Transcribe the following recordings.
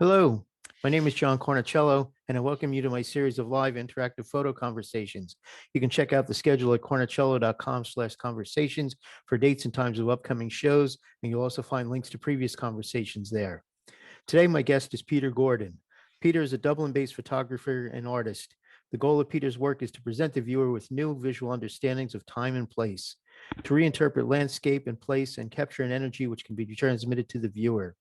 Hello, my name is John Cornicello, and I welcome you to my series of live interactive photo conversations. You can check out the schedule at cornicello.com/conversations for dates and times of upcoming shows, and you'll also find links to previous conversations there. Today, my guest is Peter Gordon. Peter is a Dublin-based photographer and artist. The goal of Peter's work is to present the viewer with new visual understandings of time and place, to reinterpret landscape and place and capture an energy which can be transmitted to the viewer.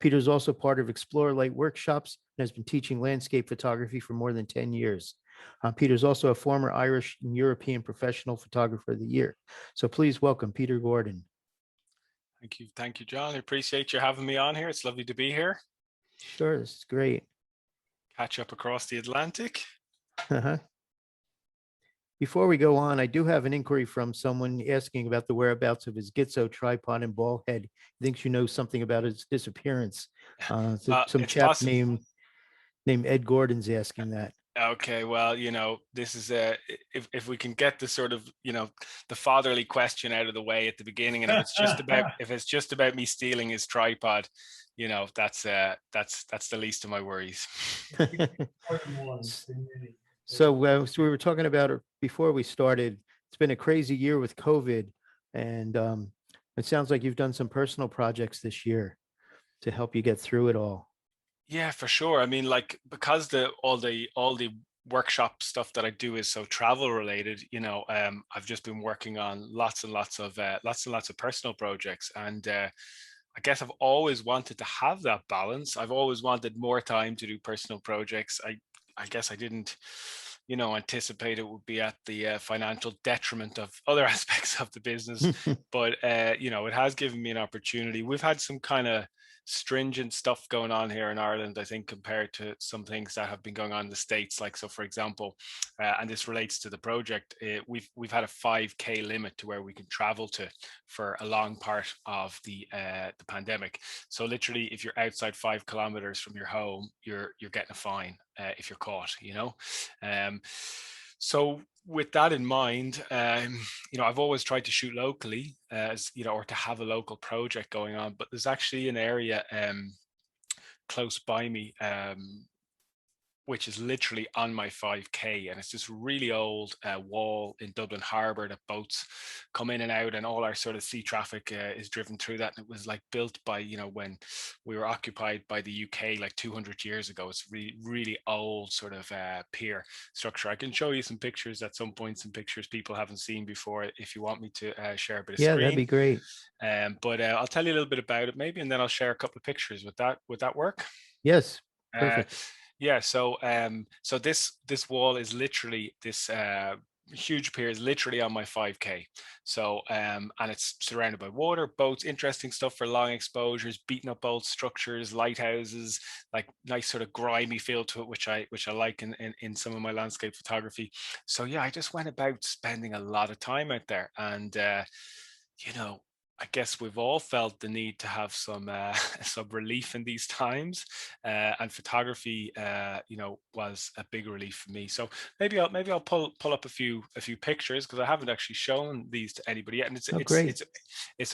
Peter is also part of Explore Light workshops and has been teaching landscape photography for more than 10 years. Peter is also a former Irish and European Professional Photographer of the Year. So please welcome Peter Gordon. Thank you, John. I appreciate you having me on here. It's lovely to be here. Sure, this is great. Catch up across the Atlantic. Before we go on, I do have an inquiry from someone asking about the whereabouts of his Gitzo tripod and ball head. He thinks you know something about his disappearance. Some chap named Ed Gordon's asking that. Okay, well, this is if we can get the sort of the fatherly question out of the way at the beginning, and if it's just about me stealing his tripod, that's the least of my worries. So we were talking about it before we started. It's been a crazy year with COVID, and it sounds like you've done some personal projects this year to help you get through it all. Yeah, for sure. I mean, like, because all the workshop stuff that I do is so travel related, I've just been working on lots and lots of personal projects, and I guess I've always wanted to have that balance. I've always wanted more time to do personal projects. I guess I didn't, anticipate it would be at the financial detriment of other aspects of the business. But, it has given me an opportunity. We've had some kind of stringent stuff going on here in Ireland, I think, compared to some things that have been going on in the States. Like, so for example, and this relates to the project, we've had a 5K limit to where we can travel to for a long part of the pandemic. So literally, if you're outside 5 kilometers from your home, you're getting a fine if you're caught, so with that in mind, I've always tried to shoot locally, or to have a local project going on, but there's actually an area close by me, which is literally on my 5K, and it's this really old wall in Dublin Harbour that boats come in and out, and all our sort of sea traffic is driven through that. And it was like built by, when we were occupied by the UK like 200 years ago. It's really, really old sort of pier structure. I can show you some pictures at some point, some pictures people haven't seen before, if you want me to share a bit of screen. Yeah, that'd be great. But I'll tell you a little bit about it maybe, and then I'll share a couple of pictures. Would that work? Yes, perfect. Yeah, so this wall is literally, this huge pier is literally on my 5K. So and it's surrounded by water, boats, interesting stuff for long exposures, beaten up old structures, lighthouses, like nice sort of grimy feel to it, which I like in some of my landscape photography. So yeah, I just went about spending a lot of time out there, and I guess we've all felt the need to have some some relief in these times, and photography, was a big relief for me. So maybe I'll pull up a few pictures, because I haven't actually shown these to anybody yet, and it's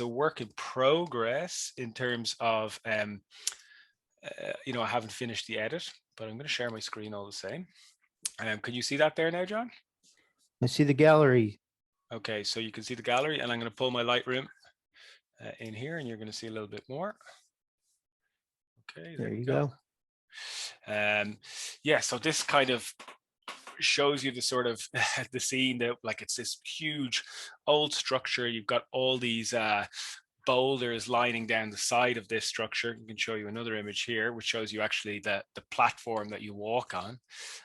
a work in progress in terms of I haven't finished the edit, but I'm going to share my screen all the same. Can you see that there now, John? I see the gallery. Okay, so you can see the gallery, and I'm going to pull my Lightroom in here, and you're going to see a little bit more. Okay, there you go. Yeah, so this kind of shows you the sort of the scene, that like it's this huge old structure. You've got all these boulders lining down the side of this structure. I can show you another image here, which shows you actually the platform that you walk on,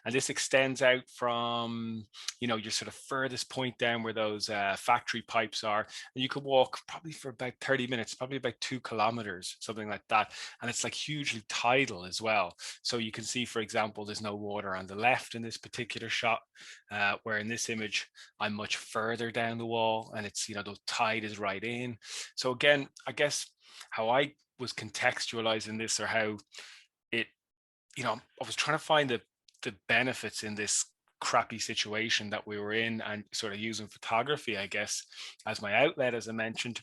and this extends out from your sort of furthest point down where those factory pipes are, and you could walk probably for about 30 minutes, probably about 2 kilometers, something like that. And it's like hugely tidal as well. So you can see, for example, there's no water on the left in this particular shot, where in this image I'm much further down the wall, and it's the tide is right in. So again, I guess how I was contextualizing this, or how it, I was trying to find the benefits in this crappy situation that we were in, and sort of using photography, I guess, as my outlet, as I mentioned.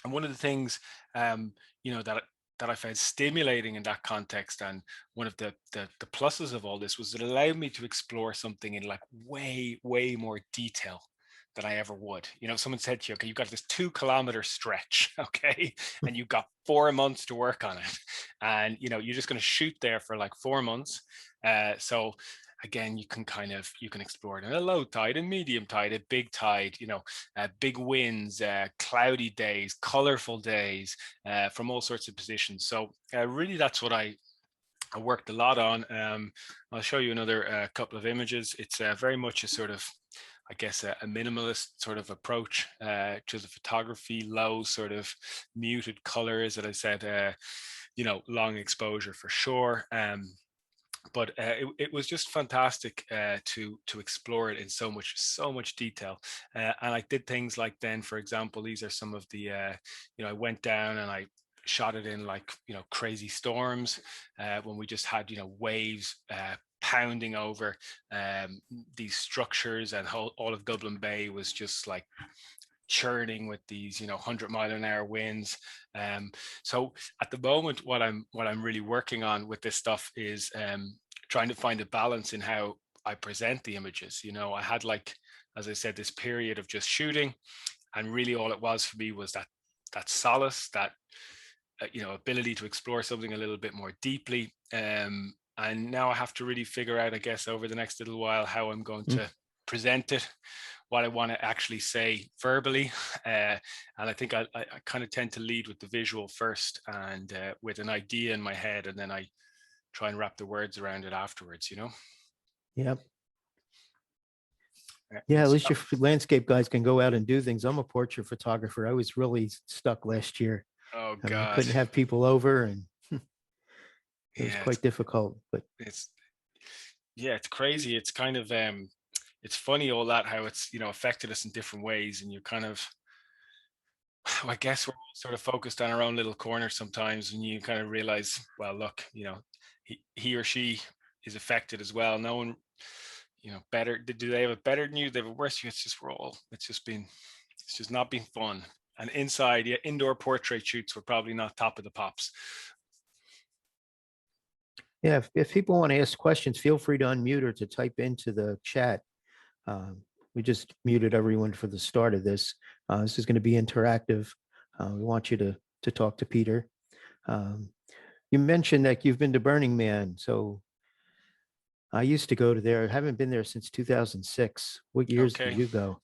And one of the things, that that I found stimulating in that context, and one of the pluses of all this, was it allowed me to explore something in like way more detail than I ever would. You know, someone said to you, okay, you've got this 2 kilometer stretch, okay, and you've got 4 months to work on it, and you know you're just going to shoot there for like 4 months. So again, you can explore it in a low tide, a medium tide, a big tide, you know, big winds, cloudy days, colorful days, from all sorts of positions. So really, that's what I worked a lot on. I'll show you another couple of images. It's very much a sort of, I guess, a minimalist sort of approach to the photography, low sort of muted colors, that I said, you know, long exposure for sure. But it was just fantastic to explore it in so much detail. And I did things like, then, for example, these are some of the you know, I went down and I shot it in like, you know, crazy storms, when we just had, you know, waves pounding over these structures, and all of Dublin Bay was just like churning with these, you know, 100-mile-an-hour winds. So at the moment, what I'm really working on with this stuff is trying to find a balance in how I present the images. You know, I had, like, as I said, this period of just shooting, and really all it was for me was that solace, that you know, ability to explore something a little bit more deeply. And now I have to really figure out, I guess, over the next little while, how I'm going Mm. to present it, what I want to actually say verbally. And I think I kind of tend to lead with the visual first, and with an idea in my head, and then I try and wrap the words around it afterwards, you know? Yeah. Yeah, And at so least your landscape guys can go out and do things. I'm a portrait photographer. I was really stuck last year. oh I mean, I God. couldn't have people over, and it was Yeah, quite difficult. But it's yeah, it's crazy. It's kind of it's funny, all that, how it's, you know, affected us in different ways, and you kind of, I guess we're all sort of focused on our own little corner sometimes, and you kind of realize, well, look, you know, he or she is affected as well. No one, you know, better. Do they have it better than you? They have it worse than you. It's just, we're all. It's just not been fun. And inside, yeah, indoor portrait shoots were probably not top of the pops. yeah, if people want to ask questions, feel free to unmute or to type into the chat. We just muted everyone for the start of this. This is going to be interactive. We want you to talk to Peter. Um, you mentioned that you've been to Burning Man. So I used to go to there. I haven't been there since 2006. What years did Okay, you go?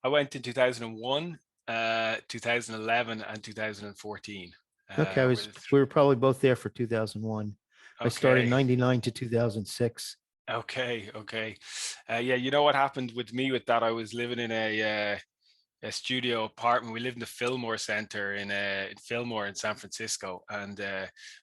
I went in 2001, 2011, and 2014. Okay, Were the we were probably both there for 2001. I started okay. 99 to 2006. Okay. Yeah, you know what happened with me with that? I was living in a studio apartment. We lived in the Fillmore Center in Fillmore in San Francisco. And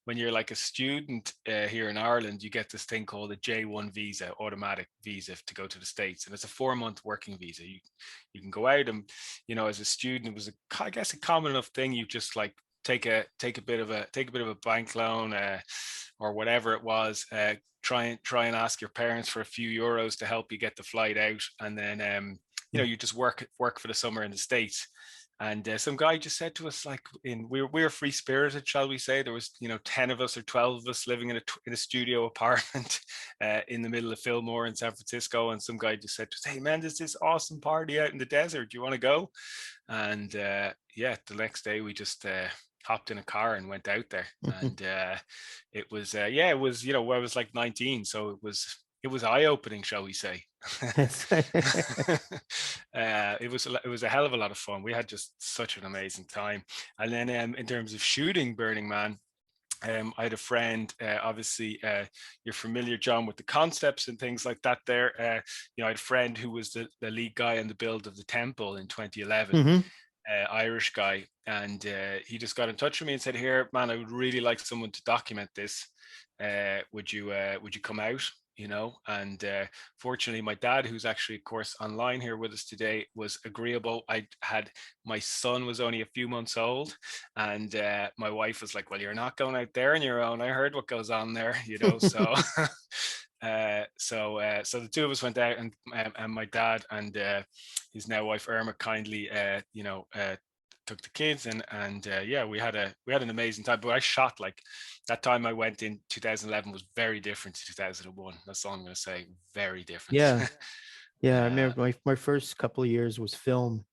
when you're like a student here in Ireland, you get this thing called a J1 visa, automatic visa to go to the States, and it's a 4-month working visa. You can go out, and you know, as a student, it was I guess a common enough thing. You just like take a bit of a bank loan, or whatever it was. Try and ask your parents for a few euros to help you get the flight out, and then you know, you just work for the summer in the States. And some guy just said to us, like, we were free spirited, shall we say? There was, you know, 10 of us or 12 of us living in a studio apartment in the middle of Fillmore in San Francisco. And some guy just said to us, "Hey man, there's this awesome party out in the desert. Do you want to go?" And yeah, the next day we just hopped in a car and went out there. And it was yeah, it was, you know, I was like 19, so it was eye opening, shall we say? It was a hell of a lot of fun. We had just such an amazing time. And then in terms of shooting Burning Man, I had a friend, obviously, you're familiar, John, with the concepts and things like that there. You know, I had a friend who was the lead guy on the build of the temple in 2011, Mhm. Irish guy. And he just got in touch with me and said, "Here, man, I would really like someone to document this. Would you come out?" You know, and fortunately, my dad, who's actually, of course, online here with us today, was agreeable. I had My son was only a few months old, and my wife was like, "Well, you're not going out there on your own. I heard what goes on there, you know." So, so the two of us went out, and my dad and his now wife Irma kindly, you know, took the kids, and yeah, we had an amazing time. But I shot like that time I went in 2011 was very different to 2001. That's all I'm going to say. Very different. Yeah. Yeah. I uh, remember my first couple of years was film,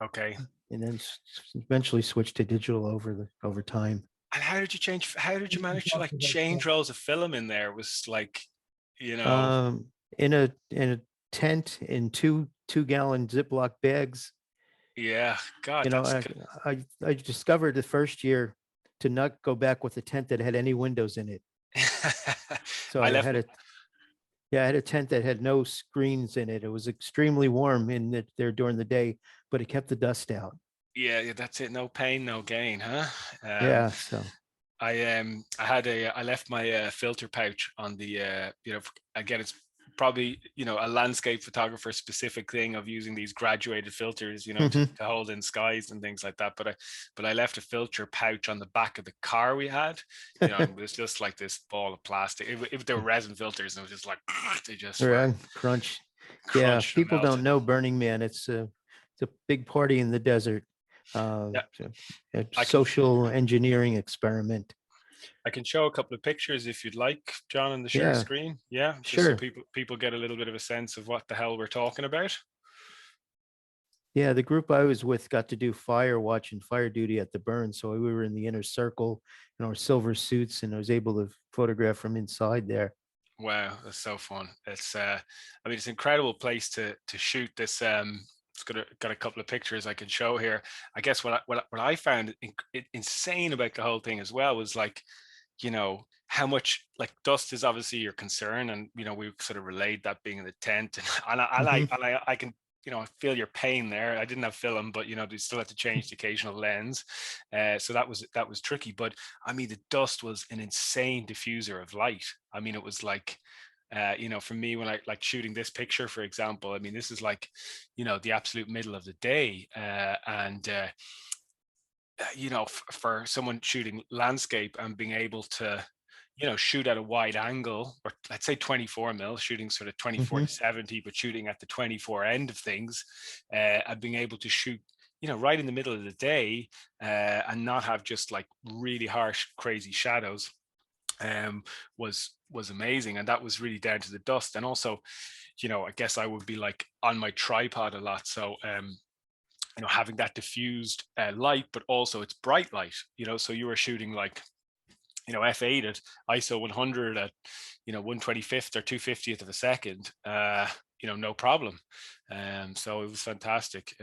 okay. and then eventually switched to digital over time. And how did you change? How did you manage to like change rolls of film in there? It was like, you know, Um, in a tent in two-gallon Ziploc bags. yeah, God, You know, that's I, good. I discovered the first year to not go back with a tent that had any windows in it. So I I left. had a yeah, I had a tent that had no screens in it. It was extremely warm there during the day, but it kept the dust out. Yeah, yeah, that's it. No pain, no gain, huh? Yeah, so I left my filter pouch on the again, it's probably a landscape photographer specific thing of using these graduated filters, mhm. to hold in skies and things like that. But I left a filter pouch on the back of the car we had. And it was just like this ball of plastic. If they were resin filters, and it was just like they just were Right, crunch. Yeah, crunched and people don't melted. know Burning Man. It's a big party in the desert. Yeah, So a I can social engineering experiment. I can show a couple of pictures if you'd like, John, on the share Yeah, screen. Yeah, just so sure. people get a little bit of a sense of what the hell we're talking about. Yeah, the group I was with got to do fire watch and fire duty at the burn. So we were in the inner circle in our silver suits, and I was able to photograph from inside there. Wow, that's so fun. I mean, it's an incredible place to shoot this. It's got a couple of pictures I can show here. I guess what I found insane about the whole thing as well was like, how much like dust is obviously your concern, and we sort of relayed that being in the tent, Mhm. I can I feel your pain there. I didn't have film, but they still had to change the occasional lens, so that was tricky. But I mean, the dust was an insane diffuser of light. I mean, it was like, for me, when I like shooting this picture, for example, I mean, this is like, the absolute middle of the day, and for someone shooting landscape and being able to, shoot at a wide angle, or let's say 24 mil, shooting sort of 24 to Mhm. 70, but shooting at the 24 end of things, and being able to shoot, right in the middle of the day, and not have just like really harsh, crazy shadows, um, was amazing. And that was really down to the dust. And also, I guess I would be like on my tripod a lot. So, having that diffused light, but also it's bright light, so you were shooting like, f8 at ISO 100 at, 125th or 250th of a second, no problem. So it was fantastic.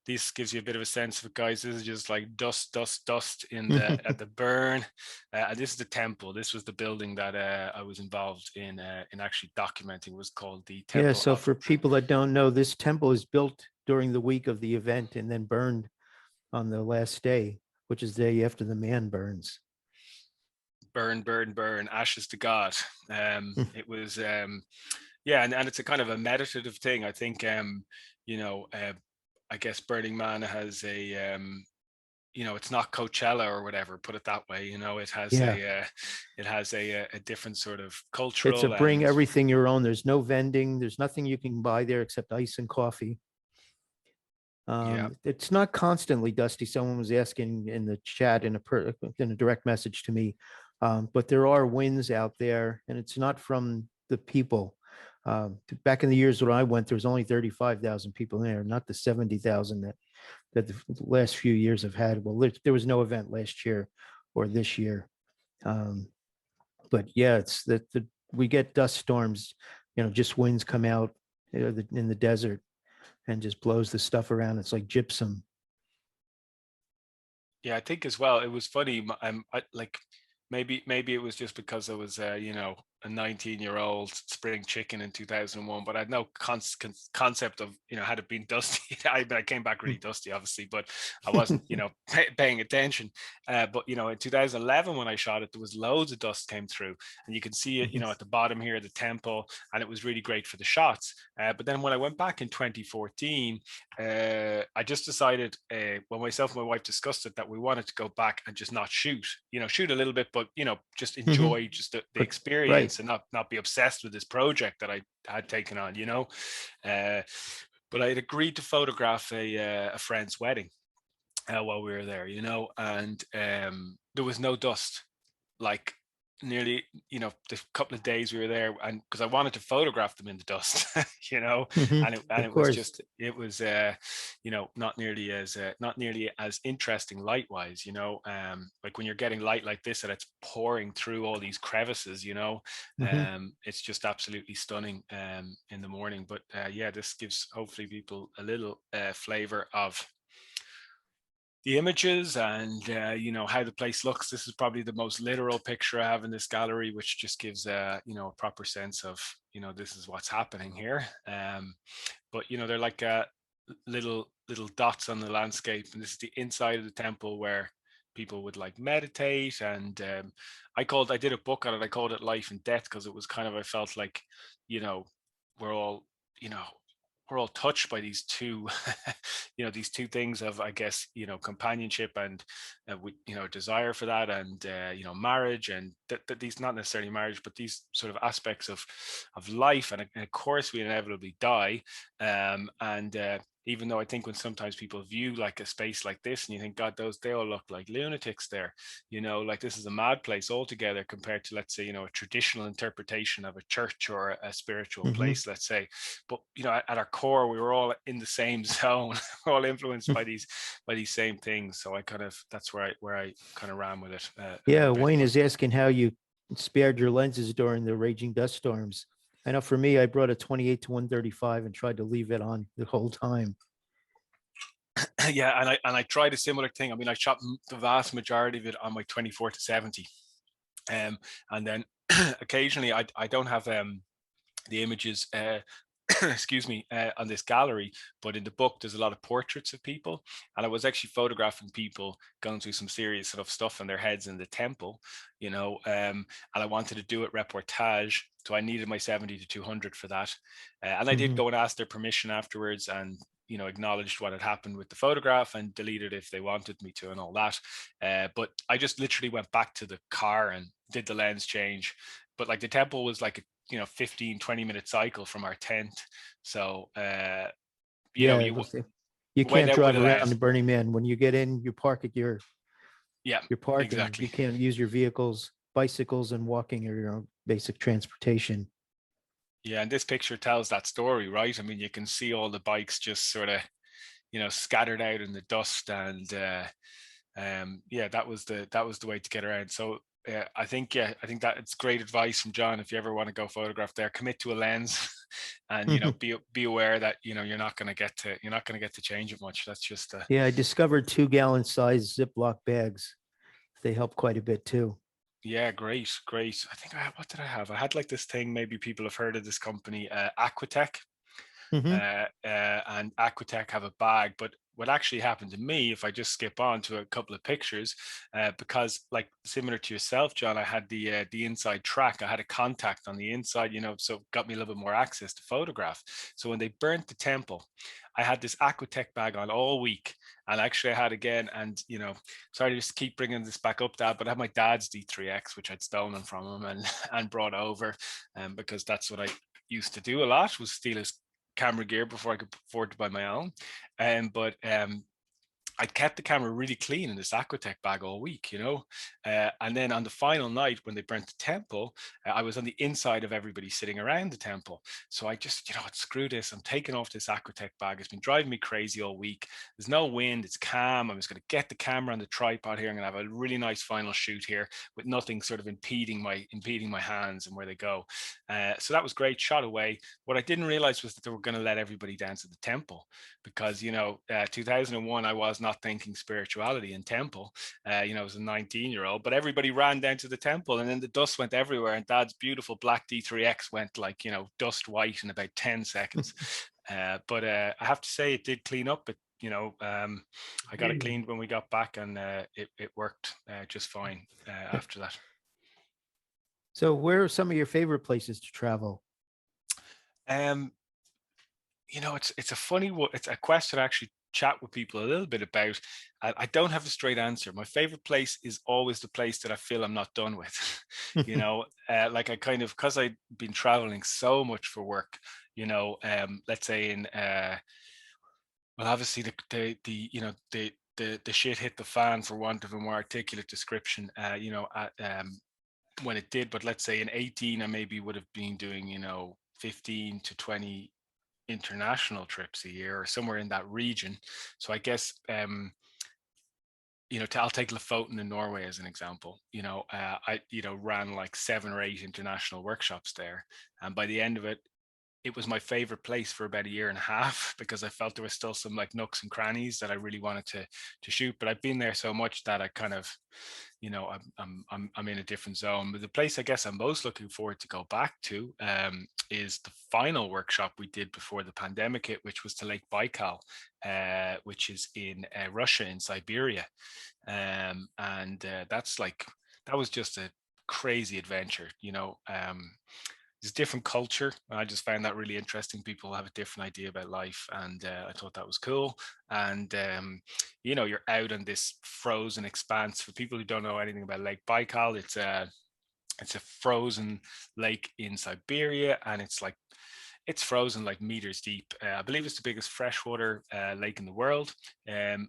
This gives you a bit of a sense of it, guys. This is just like dust, dust, dust at the burn. And this is the temple. This was the building that I was involved in actually documenting. It was called the Yeah, Temple so of for people that don't know, this temple is built during the week of the event and then burned on the last day, which is the day after the man burns. Burn, burn, burn, ashes to God. It was, yeah, and it's a kind of a meditative thing. I think, I guess Burning Man has it's not Coachella or whatever. Put it that way. It has Yeah, a different sort of it's a cultural bring and everything your own. There's no vending. There's nothing you can buy there except ice and coffee. yeah, It's not constantly dusty. Someone was asking in the chat in a direct message to me, but there are winds out there, and it's not from the people. Back in the years when I went, there was only 35,000 people there, not the 70,000 that the last few years have had. Well, there was no event last year or this year, um, but yeah, it's that we get dust storms. Just winds come out in the desert and just blows the stuff around. It's like gypsum. yeah. I think as well. It was funny. Like maybe it was just because I was a 19-year-old spring chicken in 2001, but I had no concept of had it been dusty. I came back really dusty, obviously, but I wasn't paying attention. But in 2011 when I shot it, there was loads of dust came through, and you can see it at the bottom here, the temple, and it was really great for the shots. But then when I went back in 2014, I just decided, when myself and my wife discussed it, that we wanted to go back and just not shoot, shoot a little bit, but just enjoy just the But right. experience and not be obsessed with this project that I had taken on. Uh, but I had agreed to photograph a friend's wedding. while we were there, and there was no dust. Like nearly, the couple of days we were there, and because I wanted to photograph them in the dust, Mhm. and Of it was course. just, it was, not nearly as interesting light wise, like when you're getting light like this and it's pouring through all these crevices, Mhm. it's just absolutely stunning in the morning. But yeah, this gives hopefully people a little flavor of the images and how the place looks. This is probably the most literal picture I have in this gallery, which just gives a proper sense of, this is what's happening here. But they're like little dots on the landscape, and this is the inside of the temple where people would like meditate. And I did a book on it. I called it Life and Death, because it was kind of, I felt like, you know we're all, you know we're all touched by these two these two things of, I guess, companionship and desire for that, and marriage, and these, not necessarily marriage, but these sort of aspects of life. And of course we inevitably die. And even though I think when sometimes people view like a space like this and you think, God, they all look like lunatics there, like this is a mad place altogether compared to, let's say, a traditional interpretation of a church or a spiritual Mhm. place, let's say. But at our core, we were all in the same zone. We're all influenced by these same things. So I kind of, that's where I kind of ran with it a Yeah, little bit. Wayne But is asking how you spared your lenses during the raging dust storms. I know for me, I brought a 28 to 135 and tried to leave it on the whole time. yeah, and I tried a similar thing. I mean, I shot the vast majority of it on my 24 to 70. And then occasionally I don't have the images excuse me, on this gallery, but in the book there's a lot of portraits of people, and I was actually photographing people going through some serious sort of stuff in their heads in the temple, and I wanted to do it reportage, so I needed my 70 to 200 for that. And I did Mhm. go and ask their permission afterwards, and acknowledged what had happened with the photograph and deleted if they wanted me to and all that. But I just literally went back to the car and did the lens change. But like the temple was like a 15-20 minute cycle from our tent. So Yeah, you you went can't out with drive a around lens. the Burning Man. When you get in, you park at Yeah, your parking. exactly. You can't use your vehicles. Bicycles and walking are your own basic transportation. Yeah, and this picture tells that story, right? I mean, you can see all the bikes just sort of scattered out in the dust. And yeah, that was the way to get around. So I think that it's great advice from John. If you ever want to go photograph there, commit to a lens, and be aware that you're not going to get to change it much. That's just Yeah, I discovered 2 gallon size Ziploc bags. They help quite a bit too. yeah, great, great. I think what did I have? I had like this thing. Maybe people have heard of this company, Aquatech. Mhm. And Aquatech have a bag. But what actually happened to me, if I just skip on to a couple of pictures, because like similar to yourself, John, I had the inside track. I had a contact on the inside, so it got me a little bit more access to photograph. So when they burnt the temple, I had this Aquatech bag on all week. And actually, I had again, and sorry to just keep bringing this back up, Dad, but I had my dad's D3X, which I'd stolen from him and and brought over, because that's what I used to do a lot, was steal his camera gear before I could afford to buy my own. But I kept the camera really clean in this Aquatech bag all week, and then on the final night when they burnt the temple, I was on the inside of everybody sitting around the temple. So I just, screw this. I'm taking off this Aquatech bag. It's been driving me crazy all week. There's no wind. It's calm. I'm just going to get the camera on the tripod here. I'm going to have a really nice final shoot here with nothing sort of impeding my hands and where they go. So that was great. Shot away. What I didn't realize was that they were going to let everybody dance at the temple, because 2001, I was not thinking spirituality in temple. I was a 19-year-old, but everybody ran down to the temple, and then the dust went everywhere, and Dad's beautiful black D3X went like dust white in about 10 seconds. But I have to say, it did clean up. I got it cleaned when we got back, and it worked just fine after that. So, where are some of your favorite places to travel? Um, it's a funny one. It's a question I actually chat with people a little bit about. I don't have a straight answer. My favorite place is always the place that I feel I'm not done with. Like I kind of, because I've been traveling so much for work. Let's say in well, obviously the the shit hit the fan, for want of a more articulate description, when it did. But let's say in 18, I maybe would have been doing, 15 to 20 international trips a year or somewhere in that region. So I guess, I'll take Lofoten in Norway as an example. I ran like 7 or 8 international workshops there, and by the end of it, it was my favorite place for about a year and a half, because I felt there was still some like nooks and crannies that I really wanted to shoot. But I've been there so much that I kind of, I'm in a different zone. But the place I guess I'm most looking forward to go back to, is the final workshop we did before the pandemic hit, which was to Lake Baikal, which is in Russia, in Siberia. That was just a crazy adventure. It's a different culture. I just found that really interesting. People have a different idea about life, and I thought that was cool. And you're out on this frozen expanse. For people who don't know anything about Lake Baikal, it's a frozen lake in Siberia, and it's frozen like meters deep. I believe it's the biggest freshwater lake in the world. And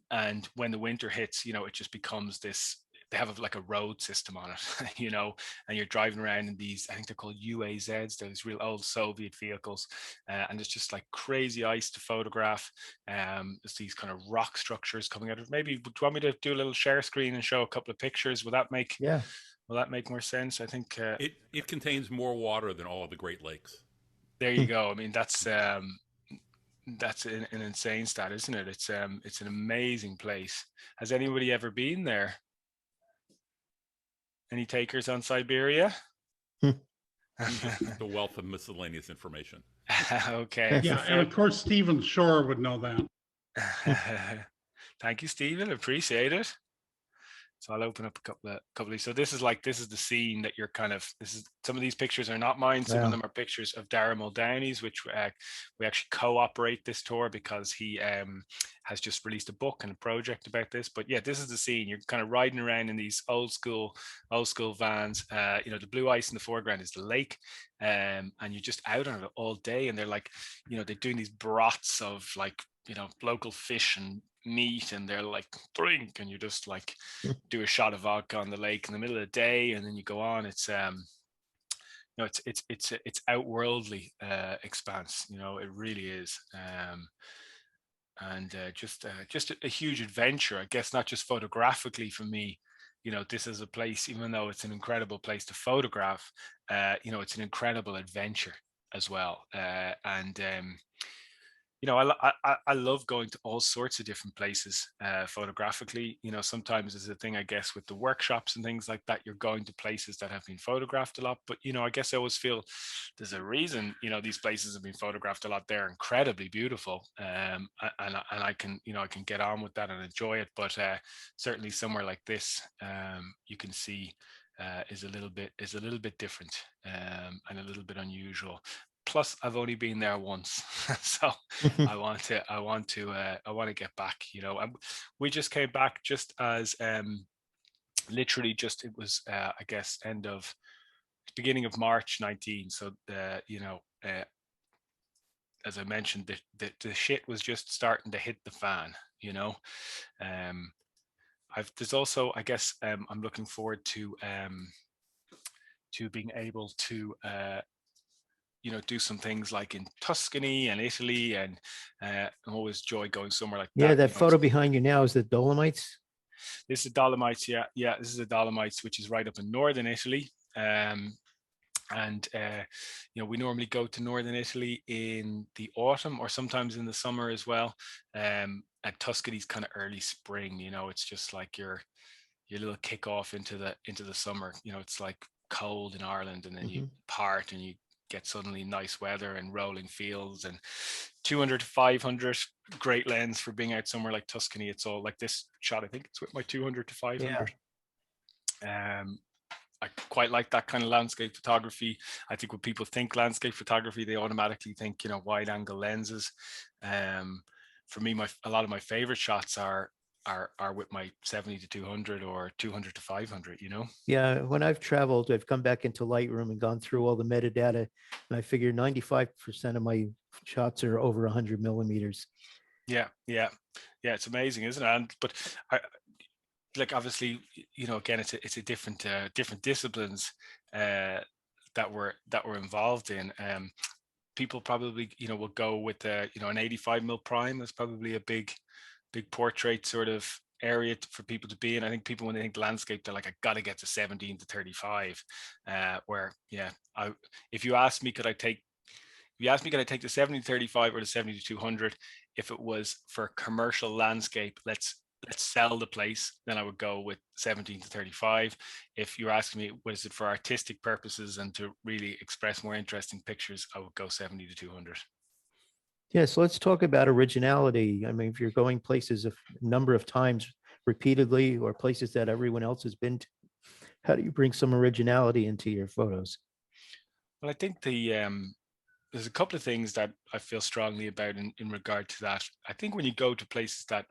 when the winter hits, it just becomes this. They have like a road system on it, and you're driving around in these, I think they're called UAZs, those real old Soviet vehicles. And it's just like crazy ice to photograph. There's these kind of rock structures coming out of it. Maybe, do you want me to do a little share screen and show a couple of pictures? Will that make more sense? I think it contains more water than all of the Great Lakes. There you go. I mean, that's an insane stat, isn't it? It's an amazing place. Has anybody ever been there? Any takers on Siberia? The wealth of miscellaneous information. Okay. Yeah, and of course Stephen Shore would know that. Thank you, Stephen. Appreciate it. So I'll open up a couple of. So this is the scene that you're some of these pictures are not mine. Some of them are pictures of Darren Muldowney's, which we actually co-operate this tour, because he has just released a book and a project about this. But yeah, this is the scene. You're kind of riding around in these old school vans. The blue ice in the foreground is the lake, and you're just out on it all day. And they're like, they're doing these broths of like, local fish and meat, and they're like, drink, and you just like do a shot of vodka on the lake in the middle of the day, and then you go on. It's it's outworldly expanse. It really is. And just a huge adventure, I guess, not just photographically for me. This is a place, even though it's an incredible place to photograph, it's an incredible adventure as well. I love going to all sorts of different places photographically. Sometimes there's a thing, I guess, with the workshops and things like that, you're going to places that have been photographed a lot. But, I guess I always feel there's a reason, these places have been photographed a lot. They're incredibly beautiful. And I can get on with that and enjoy it. But certainly somewhere like this, you can see is a little bit different and a little bit unusual. Plus, I've only been there once, so I want to get back. We just came back just as literally just, it was I guess beginning of March 19. So as I mentioned, the shit was just starting to hit the fan. There's also, I guess, I'm looking forward to being able to do some things like in Tuscany and Italy, and I always enjoy going somewhere like that. Yeah, that photo behind you now is the Dolomites. This is Dolomites, yeah. This is the Dolomites, which is right up in northern Italy. We normally go to northern Italy in the autumn, or sometimes in the summer as well. And Tuscany's kind of early spring. It's just like your little kickoff into the summer. It's like cold in Ireland, and then you part and you get suddenly nice weather and rolling fields and 200 to 500 great lens for being out somewhere like Tuscany. It's all like this shot. I think it's with my 200 to 500. I quite like that kind of landscape photography. I think when people think landscape photography, they automatically think, wide angle lenses. For me, a lot of my favorite shots are with my 70 to 200 or 200 to 500, Yeah, when I've traveled, I've come back into Lightroom and gone through all the metadata, and I figure 95% of my shots are over 100 millimeters. Yeah, yeah, yeah. It's amazing, isn't it? And but I, like obviously, again, it's a different different disciplines that we're involved in. People probably will go with an 85 mil prime. That's probably a big portrait sort of area for people to be in. I think people, when they think landscape, they're like, I got to get to 17 to 35. Where yeah, if you ask me, could I take the 70 to 35 or the 70 to 200? If it was for commercial landscape, let's sell the place, then I would go with 17 to 35. If you're asking me, was it for artistic purposes and to really express more interesting pictures, I would go 70 to 200. Yeah, so let's talk about originality. I mean, if you're going places a number of times repeatedly, or places that everyone else has been to, how do you bring some originality into your photos? Well, I think there's a couple of things that I feel strongly about in regard to that. I think when you go to places that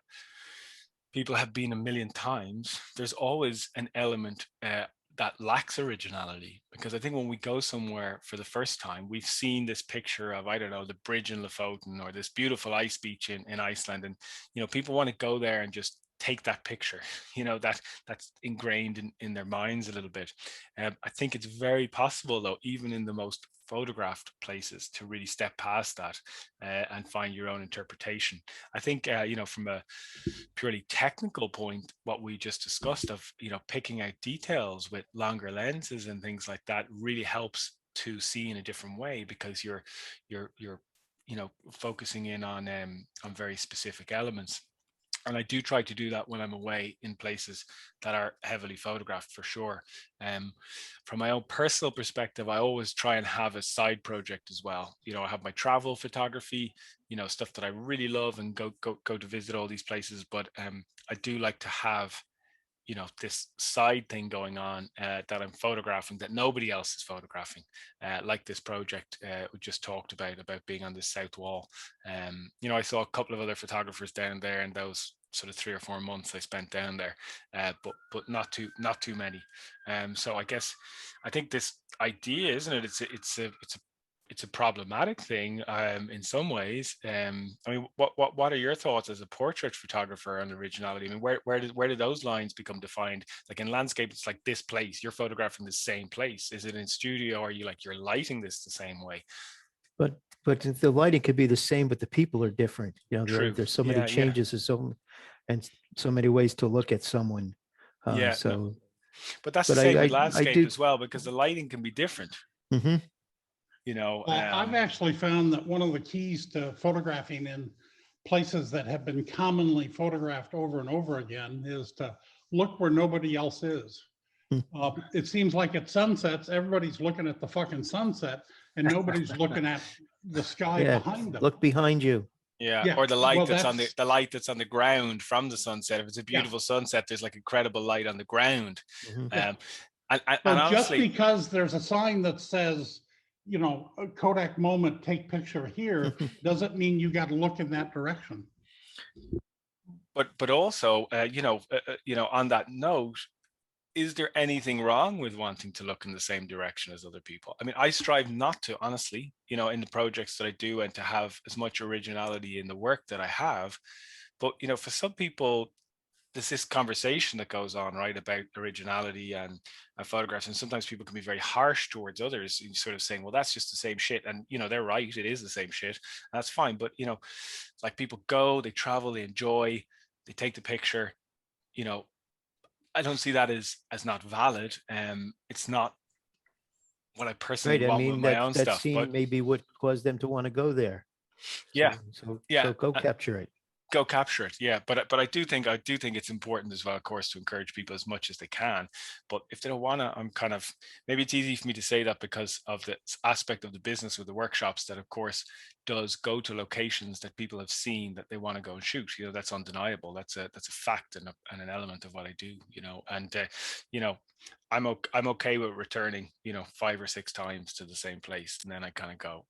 people have been a million times, there's always an element that lacks originality. Because I think when we go somewhere for the first time, we've seen this picture of, I don't know, the bridge in Lofoten or this beautiful ice beach in Iceland. And, people want to go there and just take that picture, that's ingrained in their minds a little bit. I think it's very possible, though, even in the most photographed places, to really step past that and find your own interpretation. I think, from a purely technical point, what we just discussed of, picking out details with longer lenses and things like that really helps to see in a different way, because you're focusing in on very specific elements. And I do try to do that when I'm away in places that are heavily photographed, for sure. From my own personal perspective, I always try and have a side project as well. I have my travel photography, stuff that I really love, and go to visit all these places. But I do like to have this side thing going on that I'm photographing that nobody else is photographing, like this project we just talked about being on this south wall. I saw a couple of other photographers down there in those sort of 3 or 4 months I spent down there, but not too many. So I think this idea, isn't it? It's a problematic thing in some ways. I mean, what are your thoughts as a portrait photographer on originality? I mean, where do those lines become defined? Like in landscape, it's like this place, you're photographing the same place. Is it in studio, or are you like you're lighting this the same way? But the lighting could be the same, but the people are different. True. There's so many Yeah, yeah, changes and so many ways to look at someone. yeah. No, So, but that's the but same with I landscape do. as well, because the lighting can be different. Mhm. Well, I've actually found that one of the keys to photographing in places that have been commonly photographed over and over again is to look where nobody else is. Hmm. It seems like at sunsets, everybody's looking at the fucking sunset and nobody's looking at the sky Yeah, behind them. look behind you. Yeah, Yeah, or the light well, that's on that's- the light that's on the ground from the sunset. If it's a Yeah. beautiful sunset, there's like incredible light on the ground. Mhm. Yeah. And So just honestly, because there's a sign that says, a Kodak moment, take picture here, doesn't mean you got to look in that direction. but also, on that note, is there anything wrong with wanting to look in the same direction as other people? I mean, I strive not to, honestly, in the projects that I do, and to have as much originality in the work that I have. But for some people, there's this conversation that goes on, right, about originality and photographs, and sometimes people can be very harsh towards others, sort of saying, well, that's just the same shit. And they're right, it is the same shit, that's fine. But like, people go, they travel, they enjoy, they take the picture. I don't see that as not valid. It's not what I personally Right. I want with mean, my own that stuff. scene But may be what caused them to want to go there. yeah, So go capture it. go capture it. Yeah, but I do think it's important as well, of course, to encourage people as much as they can. But if they don't want to, I'm kind of, maybe it's easy for me to say that because of the aspect of the business with the workshops, that of course does go to locations that people have seen that they want to go and shoot. That's undeniable. That's a fact and an element of what I do. And I'm okay with returning 5 or 6 times to the same place, and then I kind of go,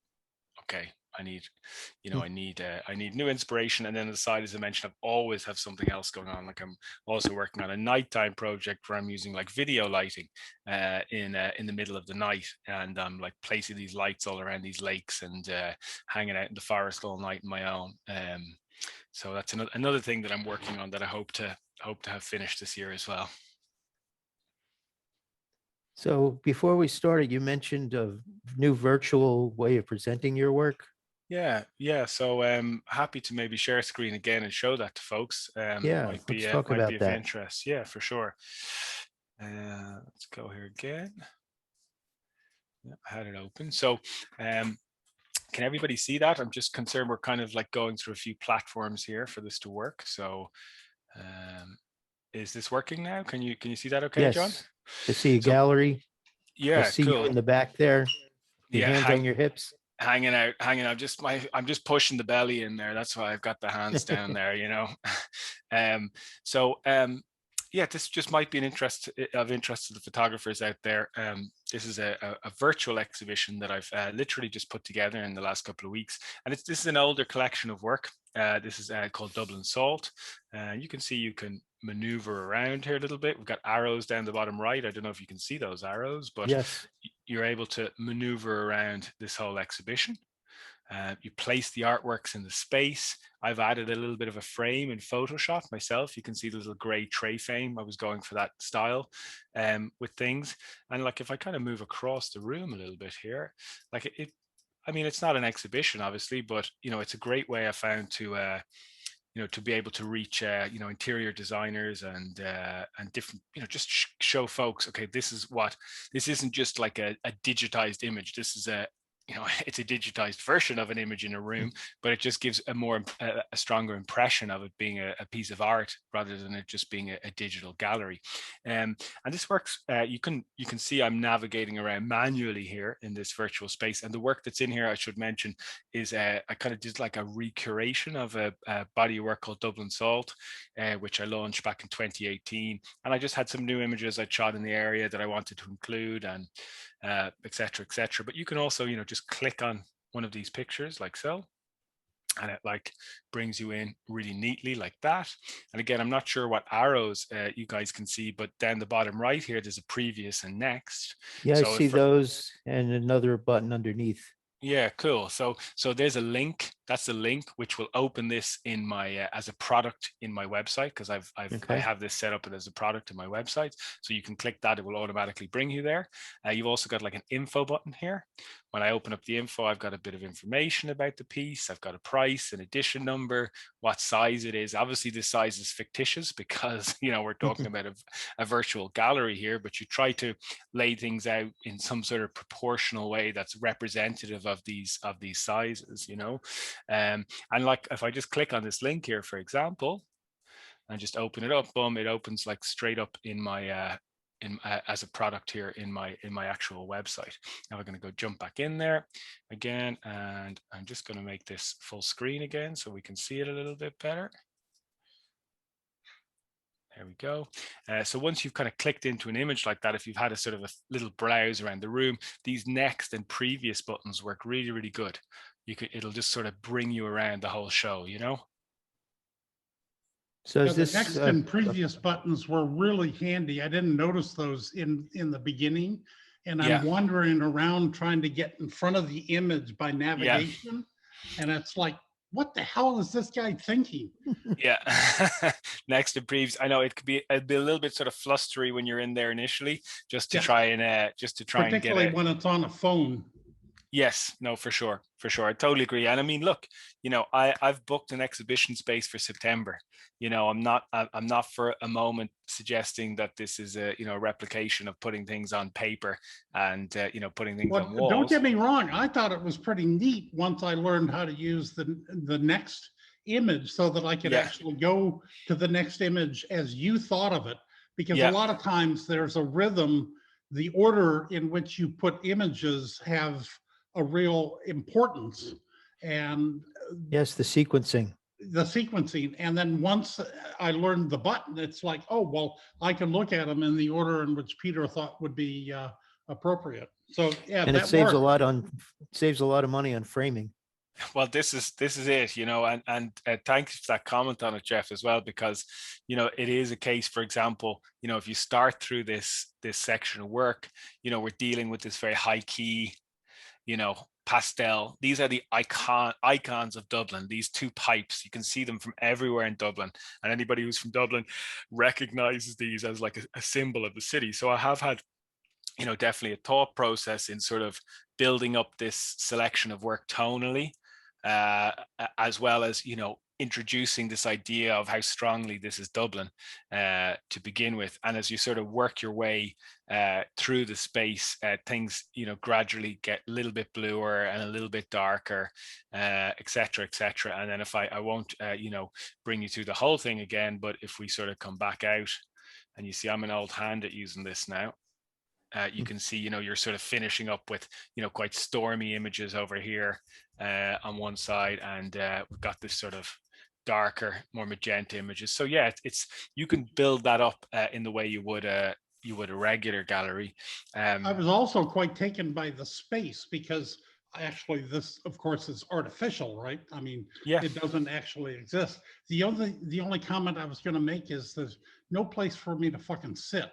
okay, I need I need new inspiration. And then on the side, as I mentioned, I always have something else going on. Like, I'm also working on a nighttime project where I'm using like video lighting in the middle of the night, and I'm like placing these lights all around these lakes, and hanging out in the forest all night on my own. So that's another thing that I'm working on that I hope to have finished this year as well. So before we started, you mentioned a new virtual way of presenting your work. Yeah. So happy to maybe share screen again and show that to folks. Yeah, Might be let's talk might about be of that. interest. Yeah, for sure. Let's go here again. Yeah, I had it open. So can everybody see that? I'm just concerned we're kind of like going through a few platforms here for this to work. So is this working now? Can you see that okay, John? Yes, I see a So gallery. I yeah, see you cool. in the back there, your Yeah, hands on your hips. hanging out. I'm just pushing the belly in there. That's why I've got the hands down there, you know. So yeah, this just might be of interest to the photographers out there. This is a virtual exhibition that I've literally just put together in the last couple of weeks, and this is an older collection of work. This is called Dublin Salt. You can see you can maneuver around here a little bit. We've got arrows down the bottom right. I don't know if you can see those arrows, but Yes. you're able to maneuver around this whole exhibition. You place the artworks in the space. I've added a little bit of a frame in Photoshop myself. You can see the little gray tray frame. I was going for that style with things. And like if I kind of move across the room a little bit here, like I mean, it's not an exhibition, obviously, but you know, it's a great way I found to you know, to be able to reach you know, interior designers and different, you know, just show folks, okay, this isn't just like a digitized image. This is you know, it's a digitized version of an image in a room, but it just gives a stronger impression of it being a piece of art rather than it just being a digital gallery. And this works. You can see I'm navigating around manually here in this virtual space, and the work that's in here, I should mention, is I kind of did like a recuration of a body of work called Dublin Salt, which I launched back in 2018, and I just had some new images I shot in the area that I wanted to include, and etc., etc. But you can also, you know, just click on one of these pictures like so, and it like brings you in really neatly like that. And again, I'm not sure what arrows you guys can see, but down the bottom right here, there's a previous and next. Yeah, I So see those and another button underneath. yeah, cool. So there's a link. That's the link which will open this in my as a product in my website, because I Okay. have this set up as a product in my website. So you can click that; it will automatically bring you there. You've also got like an info button here. When I open up the info, I've got a bit of information about the piece. I've got a price, an edition number, what size it is. Obviously, this size is fictitious because, you know, we're talking about a virtual gallery here, but you try to lay things out in some sort of proportional way that's representative of these sizes, you know. And like if I just click on this link here, for example, and just open it up, boom, it opens like straight up in my as a product here in my actual website. Now we're going to go jump back in there again, and I'm just going to make this full screen again so we can see it a little bit better. There we go. So once you've kind of clicked into an image like that, if you've had a sort of a little browse around the room, these next and previous buttons work really, really good. It'll just sort of bring you around the whole show, you know? So Yeah, is the this next and previous buttons were really handy. I didn't notice those in the beginning, and I'm wandering around trying to get in front of the image by navigation, and it's like, what the hell is this guy thinking? Yeah. Next and previous. I know it'd be a little bit sort of flustery when you're in there initially, just to try and particularly when it's on a phone. Yes, no, for sure. I totally agree. And I mean, look, you know, I've booked an exhibition space for September. You know, I'm not for a moment suggesting that this is a, you know, replication of putting things on paper and you know, putting things on walls. Don't get me wrong. I thought it was pretty neat once I learned how to use the next image so that I could actually go to the next image as you thought of it. Because a lot of times there's a rhythm, the order in which you put images have a real importance. And yes, the sequencing. And then once I learned the button, it's like, oh, well, I can look at them in the order in which Peter thought would be appropriate. So yeah, and it saves a lot of money on framing. Well, this is it, you know, and thanks for that comment on it, Jeff, as well, because, you know, it is a case, for example, you know, if you start through this section of work, you know, we're dealing with this very high key, you know, pastel. These are the icons of Dublin. These two pipes, you can see them from everywhere in Dublin, and anybody who's from Dublin recognizes these as like a symbol of the city. So I have had, you know, definitely a thought process in sort of building up this selection of work tonally, as well as, you know, introducing this idea of how strongly this is Dublin to begin with. And as you sort of work your way through the space, things, you know, gradually get a little bit bluer and a little bit darker, etc., etc. And then if I won't, you know, bring you through the whole thing again, but if we sort of come back out and you see I'm an old hand at using this now. You can see, you know, you're sort of finishing up with, you know, quite stormy images over here on one side, and we've got this sort of darker, more magenta images. So yeah, it's you can build that up in the way you would a regular gallery. I was also quite taken by the space, because actually this, of course, is artificial, right? I mean, yeah, it doesn't actually exist. The only comment I was going to make is there's no place for me to fucking sit.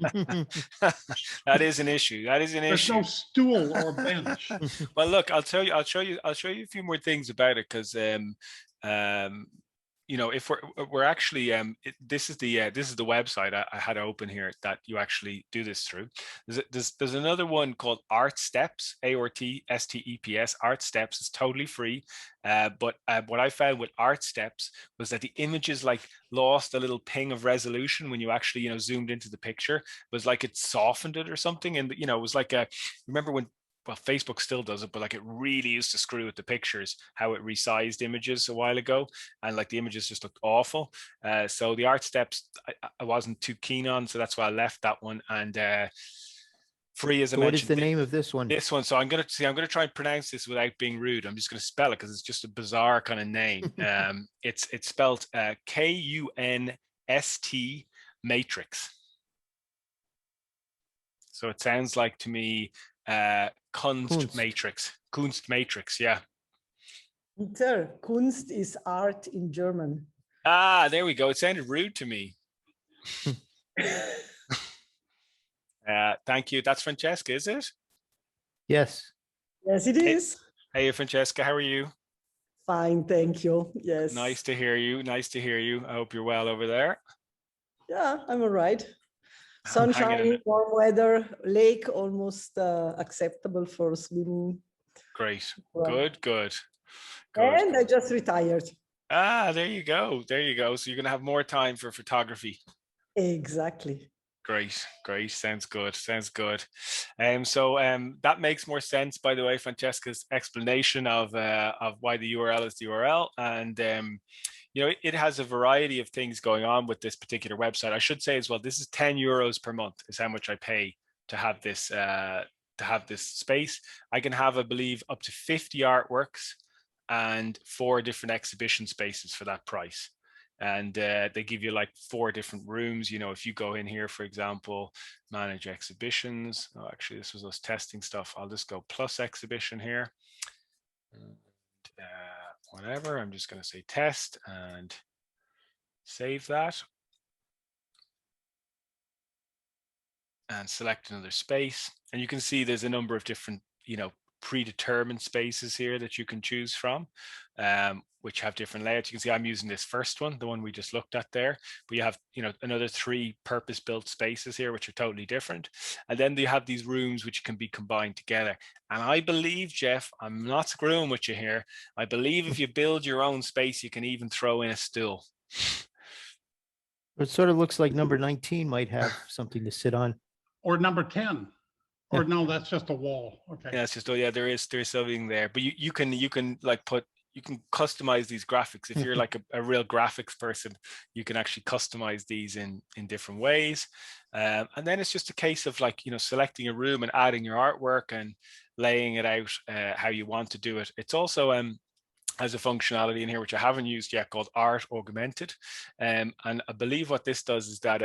That is an issue. That is an There's issue. no stool or bench. Well, look, I'll show you a few more things about it, because you know, if we're actually this is the website I had open here that you actually do this through. There's another one called Art Steps, ARTSTEPS. Art Steps is totally free, but what I found with Art Steps was that the images like lost a little ping of resolution when you actually, you know, zoomed into the picture. It was like it softened it or something, and you know, it was like remember when, well, Facebook still does it, but like it really used to screw with the pictures, how it resized images a while ago, and like the images just looked awful. So the Art Steps I wasn't too keen on, so that's why I left that one. And free, as I So mentioned. what is the name of this one? This one. So I'm gonna try and pronounce this without being rude. I'm just gonna spell it because it's just a bizarre kind of name. It's spelled KUNST matrix. So it sounds like to me Kunst matrix, yeah. Peter, Kunst is art in German. Ah, there we go. It sounded rude to me. Thank you. That's Francesca, is it? Yes. Yes, it is. Hey, Francesca, how are you? Fine, thank you. Yes. Nice to hear you. Nice to hear you. I hope you're well over there. Yeah, I'm all right. Sunshine, warm weather, lake almost acceptable for swimming. Great. Well, Good. And I just retired. Ah, there you go. There you go. So you're going to have more time for photography. Exactly. Great. Sounds good. So that makes more sense, by the way, Francesca's explanation of why the URL is the URL. And you know, it has a variety of things going on with this particular website. I should say as well, this is €10 per month is how much I pay to have this space. I can have, I believe, up to 50 artworks and 4 different exhibition spaces for that price. And they give you like 4 different rooms. You know, if you go in here, for example, manage exhibitions. Oh, actually, this was us testing stuff. I'll just go plus exhibition here. Whatever, I'm just going to say test and save that. And select another space. And you can see there's a number of different, you know, predetermined spaces here that you can choose from, which have different layouts. You can see I'm using this first one, the one we just looked at there, but you have, you know, another 3 purpose-built spaces here, which are totally different. And then you have these rooms which can be combined together. And I believe, Jeff, I'm not screwing with you here. I believe if you build your own space, you can even throw in a stool. It sort of looks like number 19 might have something to sit on. Or number 10. Or no, that's just a wall. Okay. Yeah, it's just, oh yeah, there's something there. But you can like you can customize these graphics. If you're like a real graphics person, you can actually customize these in different ways. And then it's just a case of like, you know, selecting a room and adding your artwork and laying it out how you want to do it. It's also has a functionality in here which I haven't used yet called Art Augmented, and I believe what this does is that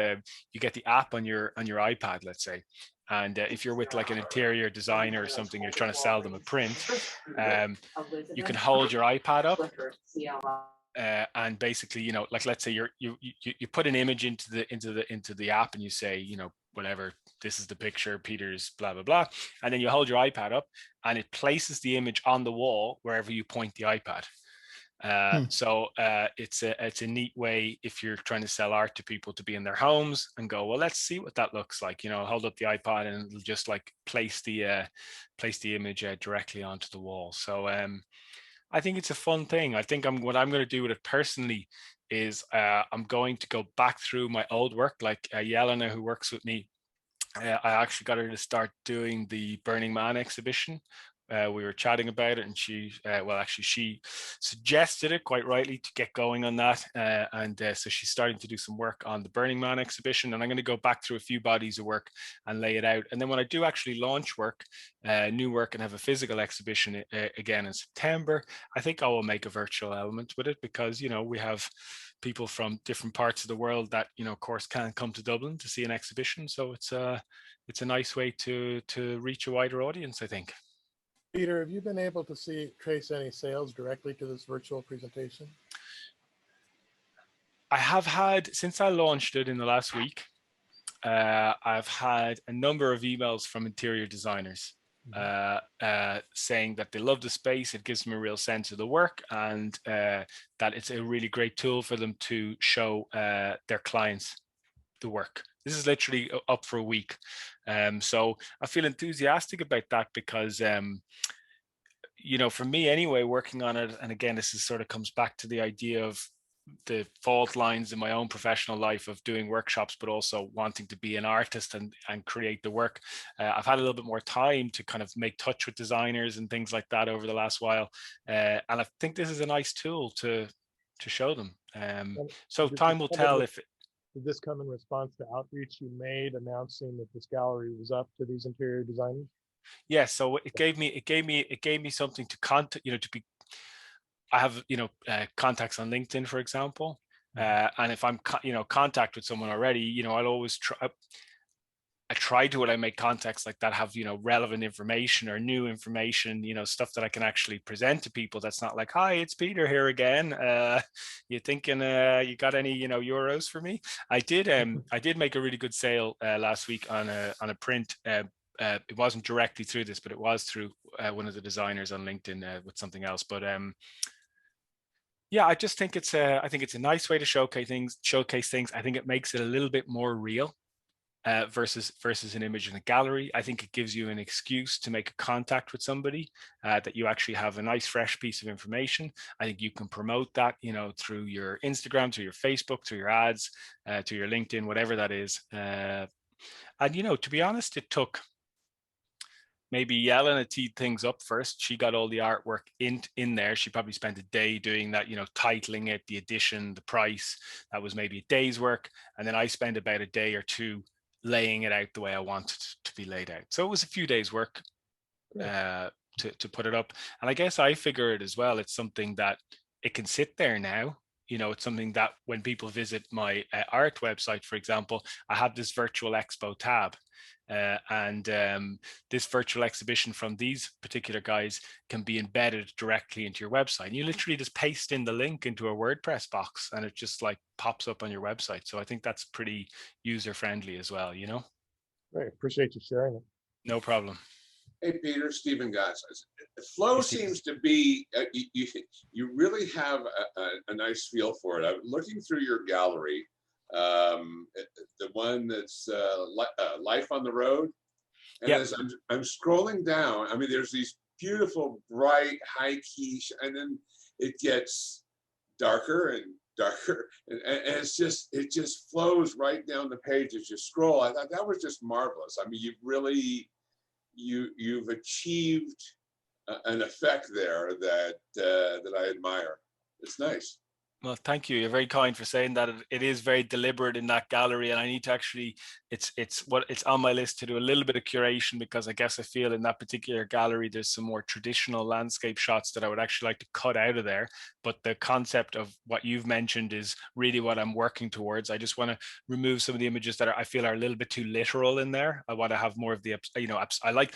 you get the app on your iPad, let's say, and if you're with like an interior designer or something, you're trying to sell them a print, you can hold your iPad up and basically, you know, like let's say you put an image into the app and you say, you know, whatever, this is the picture, Peter's blah, blah, blah. And then you hold your iPad up and it places the image on the wall wherever you point the iPad. So it's a neat way if you're trying to sell art to people to be in their homes and go, well, let's see what that looks like. You know, hold up the iPad and it'll just like place the image directly onto the wall. So I think it's a fun thing. I think what I'm going to do with it personally is I'm going to go back through my old work, like Yelena, who works with me. I actually got her to start doing the Burning Man exhibition. We were chatting about it, and she suggested it quite rightly to get going on that. So she's starting to do some work on the Burning Man exhibition, and I'm going to go back through a few bodies of work and lay it out. And then when I do actually launch work, new work, and have a physical exhibition again in September, I think I will make a virtual element with it, because, you know, we have people from different parts of the world that, you know, of course, can't come to Dublin to see an exhibition. So it's a nice way to reach a wider audience, I think. Peter, have you been able to trace any sales directly to this virtual presentation? I have had, since I launched it in the last week, I've had a number of emails from interior designers saying that they love the space. It gives them a real sense of the work, and that it's a really great tool for them to show their clients the work. This is literally up for a week. So I feel enthusiastic about that because, you know, for me anyway, working on it, and again, this is sort of comes back to the idea of the fault lines in my own professional life of doing workshops, but also wanting to be an artist and create the work. I've had a little bit more time to kind of make touch with designers and things like that over the last while. And I think this is a nice tool to show them. So time will tell if Did this come in response to outreach you made announcing that this gallery was up to these interior designers? Yes. So it gave me something to contact, you know, to be, I have, you know, contacts on LinkedIn, for example. And if I'm, you know, contact with someone already, you know, I'll always try to, when I make contacts like that, have, you know, relevant information or new information, you know, stuff that I can actually present to people. That's not like, hi, it's Peter here again. You thinking you got any, you know, euros for me? I did make a really good sale last week on a print. It wasn't directly through this, but it was through one of the designers on LinkedIn with something else. But yeah, I just think it's a nice way to showcase things. I think it makes it a little bit more real. Versus an image in a gallery. I think it gives you an excuse to make a contact with somebody, that you actually have a nice fresh piece of information. I think you can promote that, you know, through your Instagram, through your Facebook, through your ads, to your LinkedIn, whatever that is. And, you know, to be honest, it took maybe Yelena teed things up first. She got all the artwork in there. She probably spent a day doing that, you know, titling it, the edition, the price. That was maybe a day's work. And then I spent about a day or two laying it out the way I wanted to be laid out. So it was a few days work to put it up. And I guess I figure it as well. It's something that it can sit there now. You know, it's something that when people visit my art website, for example, I have this virtual expo tab. This virtual exhibition from these particular guys can be embedded directly into your website. You literally just paste in the link into a WordPress box and it just like pops up on your website. So I think that's pretty user friendly as well, you know? Great, appreciate you sharing it. No problem. Hey, Peter, Stephen Gotts. Flow seems to be, you really have a nice feel for it. I'm looking through your gallery, the one that's Life on the Road. And Yep. as I'm scrolling down, I mean, there's these beautiful, bright, high key, and then it gets darker and darker. And it just flows right down the page as you scroll. I thought that was just marvelous. I mean, you've achieved an effect there that I admire. It's nice. Well, thank you. You're very kind for saying that. It is very deliberate in that gallery, and I need to actually, it's on my list to do a little bit of curation, because I guess I feel in that particular gallery there's some more traditional landscape shots that I would actually like to cut out of there. But the concept of what you've mentioned is really what I'm working towards. I just want to remove some of the images that I feel are a little bit too literal in there. I want to have more of the, you know, I like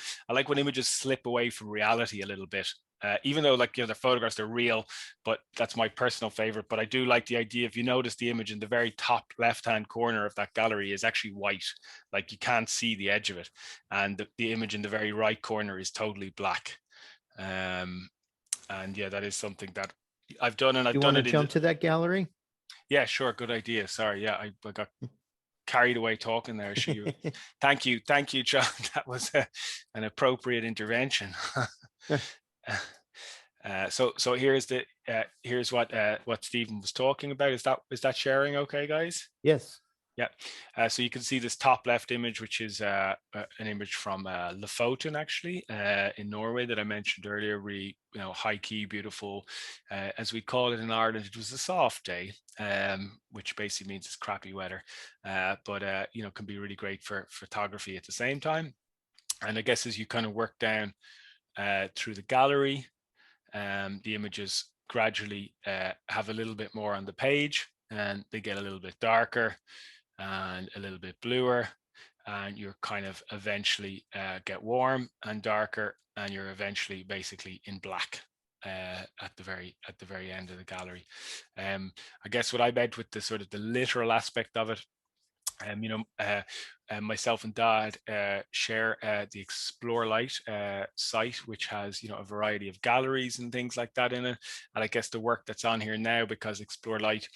when images slip away from reality a little bit. even though like, the photographs are real, but that's my personal favorite. But I do like the idea, if you notice the image in the very top left-hand corner of that gallery is actually white, like you can't see the edge of it. And the image in the very right corner is totally black. And yeah, that is something that I've done, and I've You done want to it jump to that gallery? Yeah, sure. Good idea. Sorry. Yeah, I got carried away talking there. Thank you, John. That was an appropriate intervention. So here's what Stephen was talking about. Is that sharing okay, guys? Yes. Yeah. So you can see this top left image, which is an image from Lofoten, actually, in Norway, that I mentioned earlier. Really, high key, beautiful, as we call it in Ireland. It was a soft day, which basically means it's crappy weather, but can be really great for photography at the same time. And I guess as you kind of work down through the gallery, the images gradually have a little bit more on the page, and they get a little bit darker and a little bit bluer, and you're kind of eventually get warm and darker, and you're eventually basically in black at the very end of the gallery. I guess what I meant with the sort of the literal aspect of it, myself and Dad share the Explore Light site, which has a variety of galleries and things like that in it. And I guess the work that's on here now, because Explore Light,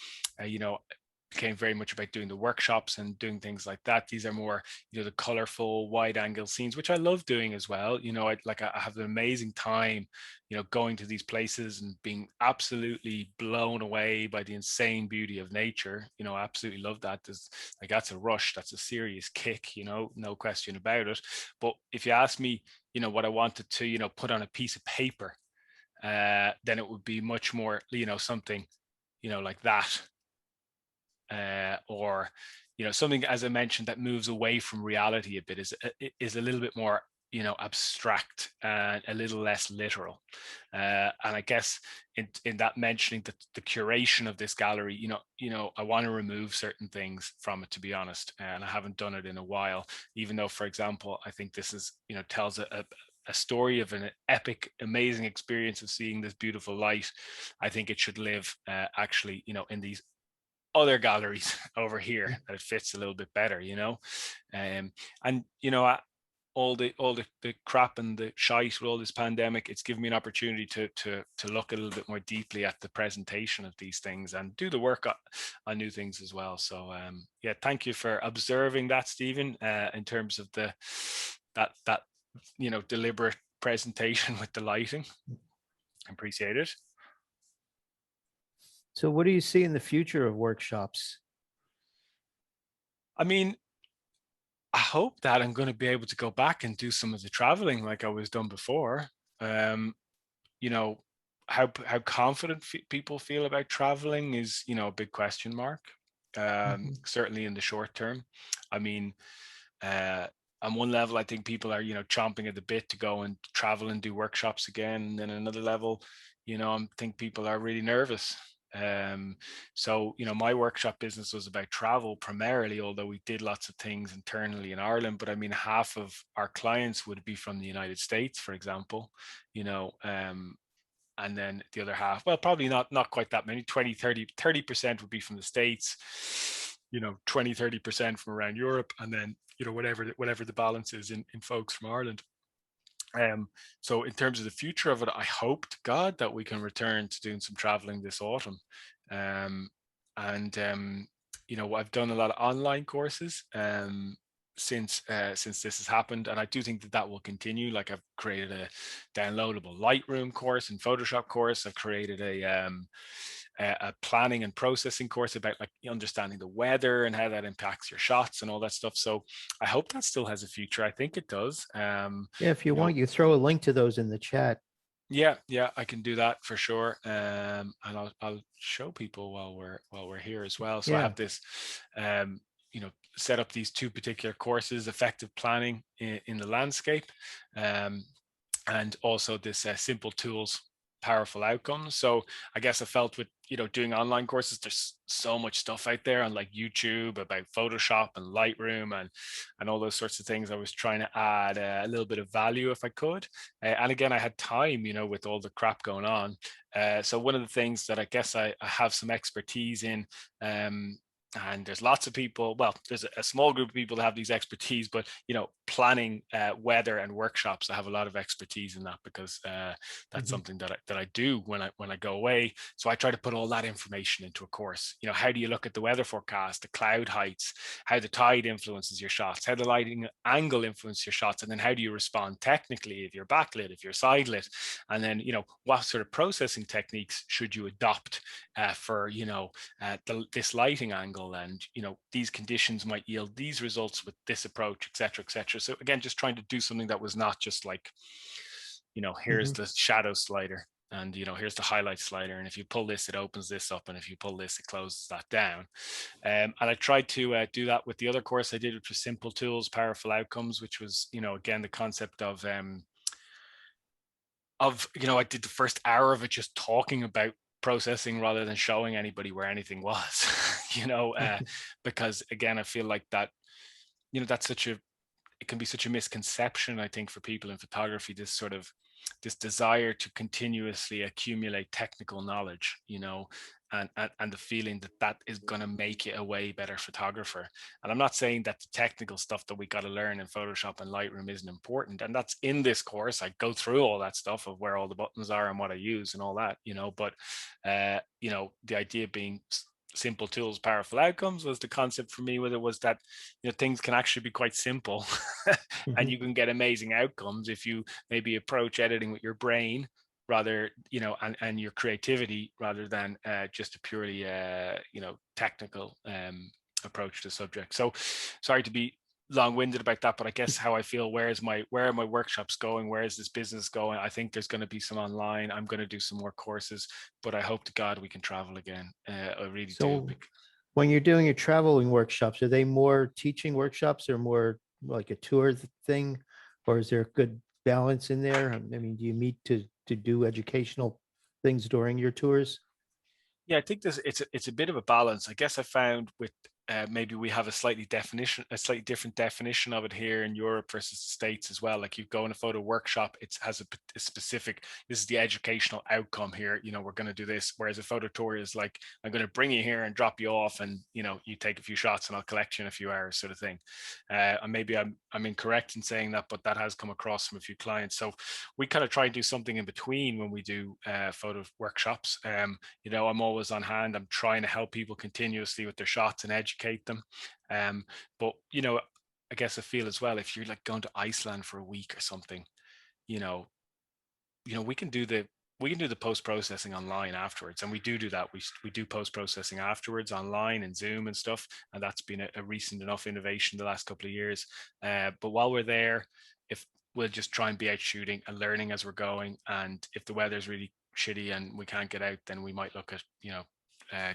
became very much about doing the workshops and doing things like that. These are more, the colorful wide angle scenes, which I love doing as well. I have an amazing time, going to these places and being absolutely blown away by the insane beauty of nature. I absolutely love that. That's a rush. That's a serious kick, no question about it. But if you ask me, what I wanted to, put on a piece of paper, then it would be much more, something, like that. Or something, as I mentioned, that moves away from reality a bit, is a little bit more abstract and a little less literal. And I guess in that, mentioning the curation of this gallery, I want to remove certain things from it, to be honest, and I haven't done it in a while, even though, for example, I think this is tells a story of an epic, amazing experience of seeing this beautiful light. I think it should live actually in these other galleries over here, that it fits a little bit better, and all the crap and the shite with all this pandemic, it's given me an opportunity to look a little bit more deeply at the presentation of these things and do the work on new things as well. So yeah, thank you for observing that, Stephen, in terms of that deliberate presentation with the lighting. I appreciate it. So what do you see in the future of workshops? I mean, I hope that I'm going to be able to go back and do some of the traveling like I was done before. How confident people feel about traveling is, a big question mark. Certainly in the short term. I mean, on one level, I think people are, chomping at the bit to go and travel and do workshops again. And then another level, I think people are really nervous. So my workshop business was about travel primarily, although we did lots of things internally in Ireland. But I mean, half of our clients would be from the United States, for example, and then the other half, well, probably not quite that many, 30% would be from the States, 20-30% from around Europe, and then whatever the balance is in folks from Ireland. So in terms of the future of it, I hope to God that we can return to doing some traveling this autumn. I've done a lot of online courses since this has happened, and I do think that will continue. Like, I've created a downloadable Lightroom course and Photoshop course. I've created a planning and processing course about understanding the weather and how that impacts your shots and all that stuff. So I hope that still has a future. I think it does. Yeah, if you want, you throw a link to those in the chat. Yeah, I can do that for sure. And I'll show people while we're here as well. So I have this, set up these two particular courses: effective planning in the landscape, and also this simple tools powerful outcomes. So I guess I felt with, you know, doing online courses, there's so much stuff out there on like YouTube about Photoshop and Lightroom and all those sorts of things. I was trying to add a little bit of value if I could. And again, I had time, you know, with all the crap going on. So one of the things that I guess I have some expertise in, and there's lots of people, well, there's a small group of people that have these expertise, but, you know, planning weather and workshops, I have a lot of expertise in that, because that's something that I do when I go away. So I try to put all that information into a course. You know, how do you look at the weather forecast, the cloud heights, how the tide influences your shots, how the lighting angle influences your shots, and then how do you respond technically if you're backlit, if you're side lit, and then, you know, what sort of processing techniques should you adopt for, you know, this lighting angle, and, you know, these conditions might yield these results with this approach, etc., etc. So again, just trying to do something that was not just like, you know, here's the shadow slider, and, you know, here's the highlight slider, and if you pull this, it opens this up, and if you pull this, it closes that down. And I tried to do that with the other course I did, which was Simple Tools, Powerful Outcomes, which was, you know, again, the concept of, you know, I did the first hour of it just talking about processing rather than showing anybody where anything was, you know, because again, I feel like that, you know, that's it can be such a misconception, I think, for people in photography, this desire to continuously accumulate technical knowledge, you know, and the feeling that that is going to make you a way better photographer. And I'm not saying that the technical stuff that we got to learn in Photoshop and Lightroom isn't important, and that's in this course. I go through all that stuff of where all the buttons are and what I use and all that, you know, but you know, the idea being Simple Tools, Powerful Outcomes was the concept for me, whether it was that, you know, things can actually be quite simple and you can get amazing outcomes if you maybe approach editing with your brain rather, you know, and your creativity rather than just a purely, you know, technical approach to the subject. So sorry to be long-winded about that, but I guess how I feel, where are my workshops going, where is this business going? I think there's going to be some online. I'm going to do some more courses, but I hope to God we can travel again. I really do. When you're doing your traveling workshops, are they more teaching workshops or more like a tour thing, or is there a good balance in there? I mean, do you meet to do educational things during your tours? Yeah, I think it's a bit of a balance. I guess I found with maybe we have a slightly different definition of it here in Europe versus the States as well. Like you go in a photo workshop, it has a specific, this is the educational outcome here, you know, we're going to do this. Whereas a photo tour is like, I'm going to bring you here and drop you off, and, you know, you take a few shots and I'll collect you in a few hours, sort of thing. And maybe I'm incorrect in saying that, but that has come across from a few clients. So we kind of try and do something in between when we do photo workshops. You know, I'm always on hand. I'm trying to help people continuously with their shots and educate them. But, you know, I guess I feel as well, if you're like going to Iceland for a week or something, you know, we can do the post-processing online afterwards, and we do that. We do post-processing afterwards online and Zoom and stuff, and that's been a recent enough innovation the last couple of years. But while we're there, if we'll just try and be out shooting and learning as we're going, and if the weather's really shitty and we can't get out, then we might look at, you know,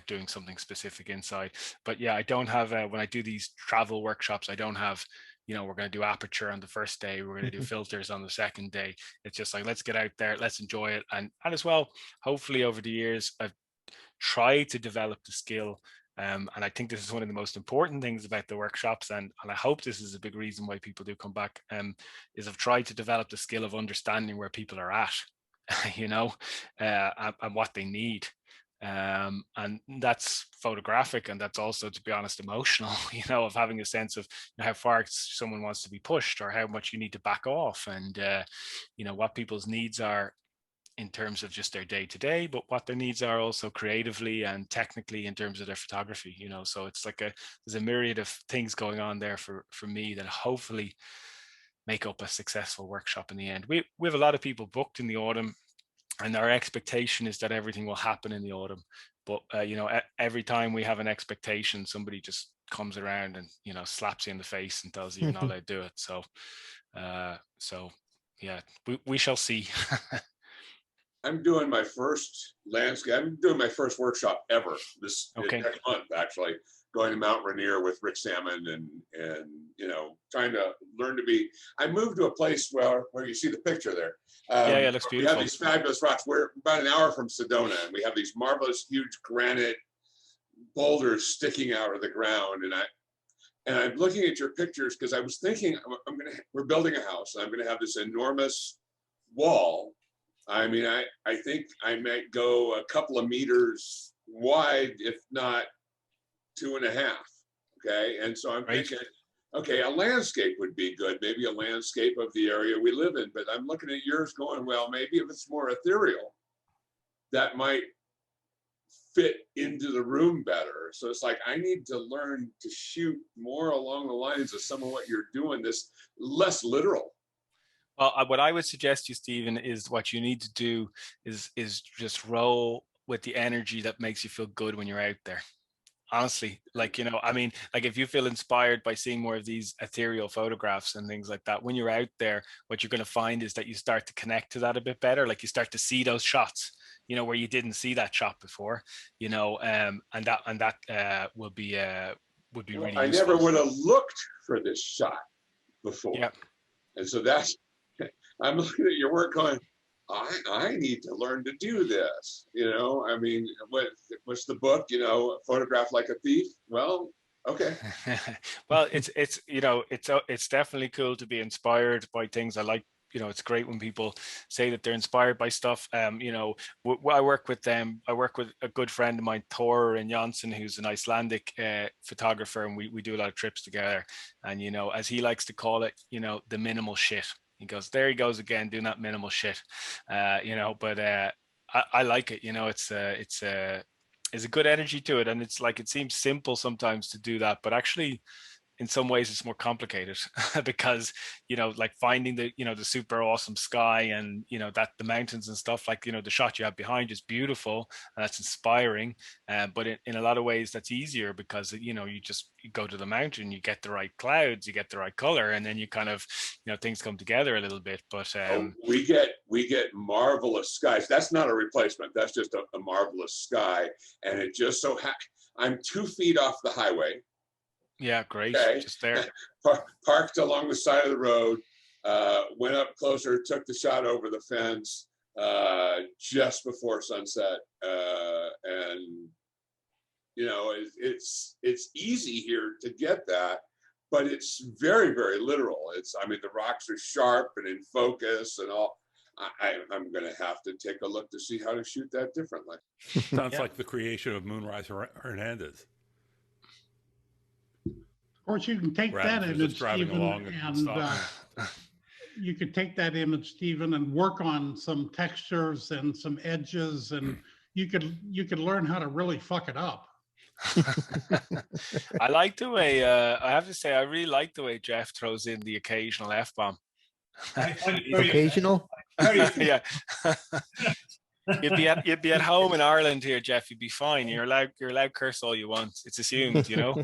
doing something specific inside. But yeah, I don't have when I do these travel workshops, I don't have, you know, we're going to do aperture on the first day, we're going to do filters on the second day. It's just like, let's get out there, let's enjoy it. And as well, hopefully over the years, I've tried to develop the skill. And I think this is one of the most important things about the workshops, and I hope this is a big reason why people do come back, is I've tried to develop the skill of understanding where people are at, you know, and what they need. And that's photographic, and that's also, to be honest, emotional, you know, of having a sense of, you know, how far someone wants to be pushed or how much you need to back off, and you know, what people's needs are in terms of just their day to day, but what their needs are also creatively and technically in terms of their photography, you know. So it's like there's a myriad of things going on there for me that hopefully make up a successful workshop in the end. We have a lot of people booked in the autumn, and our expectation is that everything will happen in the autumn. But you know, every time we have an expectation, somebody just comes around and, you know, slaps you in the face and tells you you're not allowed to do it. So yeah, we shall see. I'm doing my first landscape. I'm doing my first workshop ever next month, actually. going to Mount Rainier with Rick Salmon and you know, trying to learn to be. I moved to a place where you see the picture there. Yeah, it looks We beautiful. have these fabulous rocks. We're about an hour from Sedona, and we have these marvelous, huge granite boulders sticking out of the ground. And I'm looking at your pictures because I was thinking we're building a house. And I'm gonna have this enormous wall. I mean, I think I might go a couple of meters wide, if not 2.5. Okay, and so I'm thinking, okay, a landscape would be good, maybe a landscape of the area we live in. But I'm looking at yours going, well, maybe if it's more ethereal, that might fit into the room better. So it's like, I need to learn to shoot more along the lines of some of what you're doing, this less literal. Well, what I would suggest you, Stephen, is what you need to do is just roll with the energy that makes you feel good when you're out there. Honestly, like, you know, I mean, like if you feel inspired by seeing more of these ethereal photographs and things like that, when you're out there, what you're going to find is that you start to connect to that a bit better. Like you start to see those shots, you know, where you didn't see that shot before, you know, and that would be really I useful. never would have looked for this shot before. Yeah. And so that's, I'm looking at your work going, I need to learn to do this. You know, I mean, what's the book, you know, Photograph Like a Thief? Well, okay. Well, it's you know, it's definitely cool to be inspired by things. I like, you know, it's great when people say that they're inspired by stuff. You know, I work with a good friend of mine, Thor and Janssen, who's an Icelandic photographer, and we do a lot of trips together. And, you know, as he likes to call it, you know, the minimal shit. He goes, there he goes again, doing that minimal shit. You know, but I like it. You know, it's a good energy to it, and it's like, it seems simple sometimes to do that, but actually in some ways it's more complicated because, you know, like finding the, you know, the super awesome sky and, you know, that the mountains and stuff, like, you know, the shot you have behind is beautiful and that's inspiring. But in a lot of ways that's easier because, you know, you go to the mountain, you get the right clouds, you get the right color, and then you kind of, you know, things come together a little bit. But we get marvelous skies. That's not a replacement. That's just a marvelous sky. And it just so I'm 2 feet off the highway. Yeah, great. Okay. Just there. Parked along the side of the road, went up closer, took the shot over the fence just before sunset. And, you know, it's easy here to get that, but it's very, very literal. I mean, the rocks are sharp and in focus and all. I'm going to have to take a look to see how to shoot that differently. Sounds like the creation of Moonrise Hernandez. Of course, you can take that image, Stephen, and you could take that image, Stephen, and work on some textures and some edges, and you could learn how to really fuck it up. I like the way I have to say, I really like the way Jeff throws in the occasional F-bomb. Occasional? Yeah. You'd be at home in Ireland here, Jeff. You'd be fine. You're allowed to curse all you want. It's assumed, you know.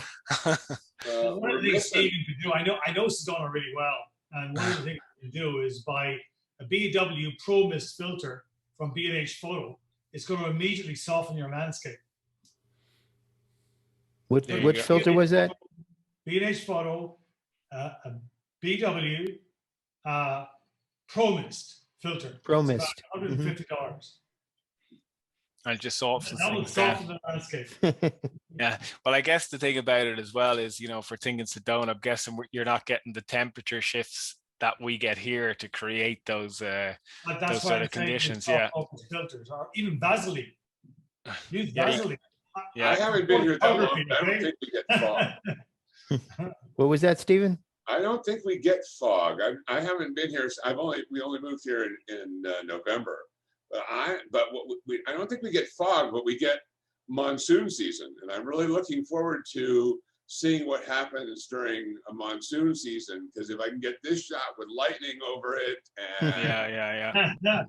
One of the things Stephen can do, I know Sedona really well, and one of the things you can do is buy a BW Pro Mist filter from B&H Photo. It's going to immediately soften your landscape. What filter was that? B&H Photo, a BW Pro Mist filter. Pro Mist. $150. And just softens that will things soften down. the landscape. Yeah, but I guess the thing about it as well is, you know, for thinking Sedona, I'm guessing you're not getting the temperature shifts that we get here to create those sort of conditions. Yeah, filters or even Vaseline. Use Yeah, Vaseline. yeah. I haven't been here that long. I don't think we get fog. What was that, Stephen? I don't think we get fog. I haven't been here. We only moved here in November. But I don't think we get fog, but we get monsoon season, and I'm really looking forward to seeing what happens during a monsoon season. Because if I can get this shot with lightning over it, and yeah.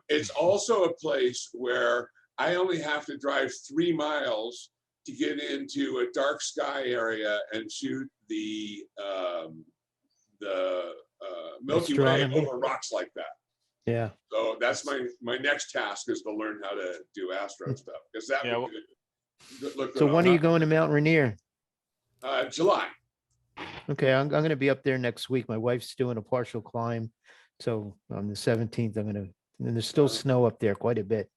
It's also a place where I only have to drive 3 miles to get into a dark sky area and shoot the Milky Way over rocks like that. Yeah. So that's my next task, is to learn how to do astro stuff, because that would be good. So when are you going to Mount Rainier? July. Okay, I'm going to be up there next week. My wife's doing a partial climb. So on the 17th, I'm going to, and there's still snow up there quite a bit.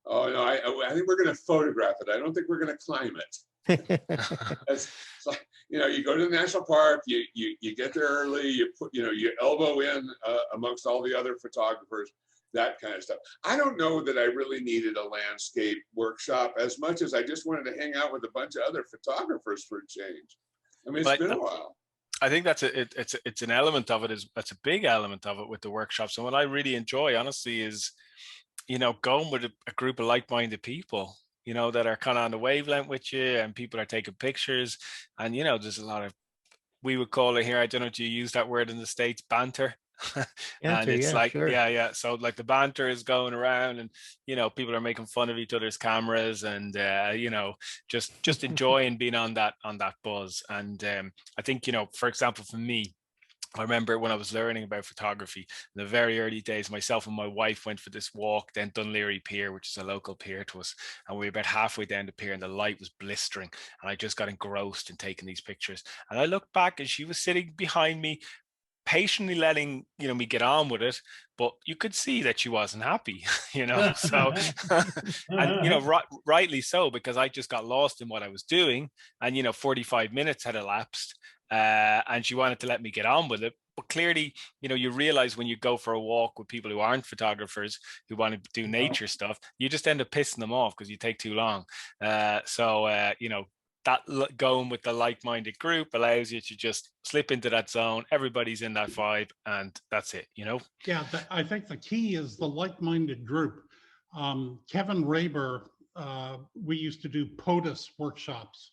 Oh, no, I think we're going to photograph it. I don't think we're going to climb it. It's like, you know, you go to the national park, you get there early, you put, you know, you elbow in amongst all the other photographers, that kind of stuff. I don't know that I really needed a landscape workshop as much as I just wanted to hang out with a bunch of other photographers for a change. I mean, it's been a while. I think that's it's an element of it. That's a big element of it with the workshops. And what I really enjoy, honestly, is, you know, going with a group of like-minded people, you know, that are kind of on the wavelength with you, and people are taking pictures. And, you know, there's a lot of, we would call it here, I don't know if you use that word in the States, banter. And it's like, sure. yeah. So like the banter is going around, and, you know, people are making fun of each other's cameras, and, you know, just enjoying being on that buzz. And I think, you know, for example, for me, I remember when I was learning about photography in the very early days, myself and my wife went for this walk down Dunleary Pier, which is a local pier to us. And we were about halfway down the pier and the light was blistering. And I just got engrossed in taking these pictures. And I looked back and she was sitting behind me, patiently letting, you know, me get on with it, but you could see that she wasn't happy, you know. So and, you know, rightly so, because I just got lost in what I was doing, and, you know, 45 minutes had elapsed, and she wanted to let me get on with it. But clearly, you know, you realize when you go for a walk with people who aren't photographers, who want to do nature stuff, you just end up pissing them off because you take too long. You know, that going with the like-minded group allows you to just slip into that zone. Everybody's in that vibe, and that's it, you know? Yeah, I think the key is the like-minded group. Kevin Raber, we used to do POTUS workshops,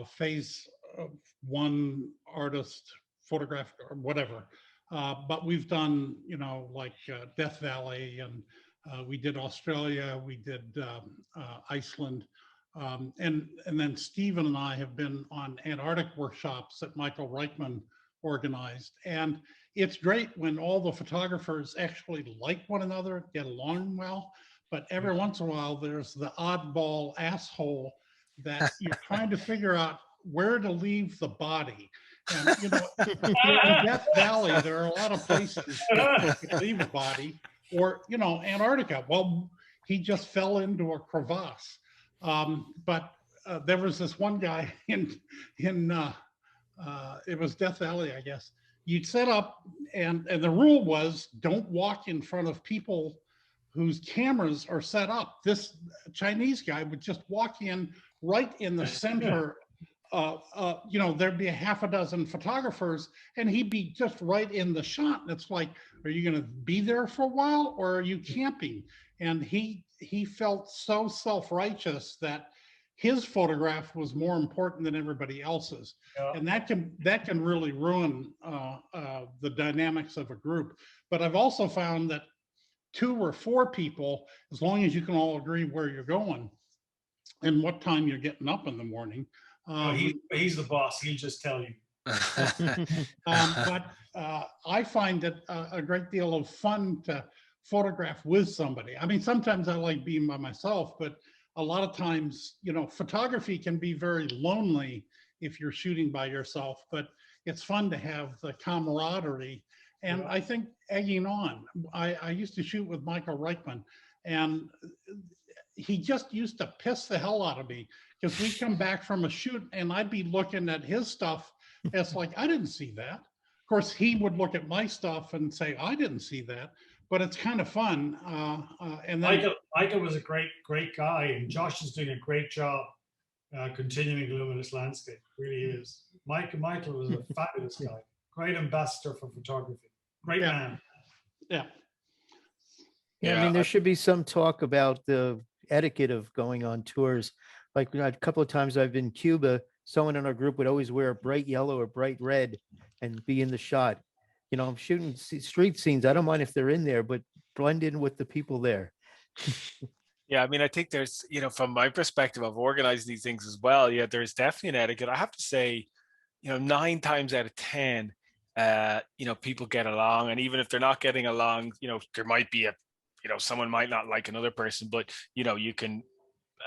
phase one artist, photographic, or whatever. But we've done, you know, like Death Valley, and we did Australia, we did Iceland. And then Stephen and I have been on Antarctic workshops that Michael Reichman organized. And it's great when all the photographers actually like one another, get along well. But every once in a while, there's the oddball asshole that you're trying to figure out where to leave the body. And, you know, in Death Valley, there are a lot of places you can leave a body. Or, you know, Antarctica, well, he just fell into a crevasse. But there was this one guy in it was Death Valley, I guess. You'd set up, and the rule was don't walk in front of people whose cameras are set up. This Chinese guy would just walk in right in the center. You know, there'd be a half a dozen photographers, and he'd be just right in the shot. And it's like, are you going to be there for a while, or are you camping? And he felt so self-righteous that his photograph was more important than everybody else's. Yeah. And that can really ruin the dynamics of a group. But I've also found that 2 or 4 people, as long as you can all agree where you're going and what time you're getting up in the morning. He's the boss. He'll just tell you. But I find it a great deal of fun to photograph with somebody. I mean, sometimes I like being by myself, but a lot of times, you know, photography can be very lonely if you're shooting by yourself, but it's fun to have the camaraderie. And I think egging on, I used to shoot with Michael Reichman, and he just used to piss the hell out of me, because we'd come back from a shoot and I'd be looking at his stuff. It's like, I didn't see that. Of course, he would look at my stuff and say, I didn't see that. But it's kind of fun. And then Michael was a great guy, and Josh is doing a great job continuing Luminous Landscape. Really is. Michael was a fabulous guy. Great ambassador for photography. Great man. Yeah. Yeah, I mean, there should be some talk about the etiquette of going on tours. Like a couple of times I've been in Cuba, someone in our group would always wear a bright yellow or bright red and be in the shot. You know, I'm shooting street scenes. I don't mind if they're in there, but blend in with the people there. Yeah, I mean, I think there's, you know, from my perspective of organizing these things as well, yeah, there's definitely an etiquette. I have to say, you know, 9 times out of 10, you know, people get along. And even if they're not getting along, you know, there might be you know, someone might not like another person, but, you know, you can,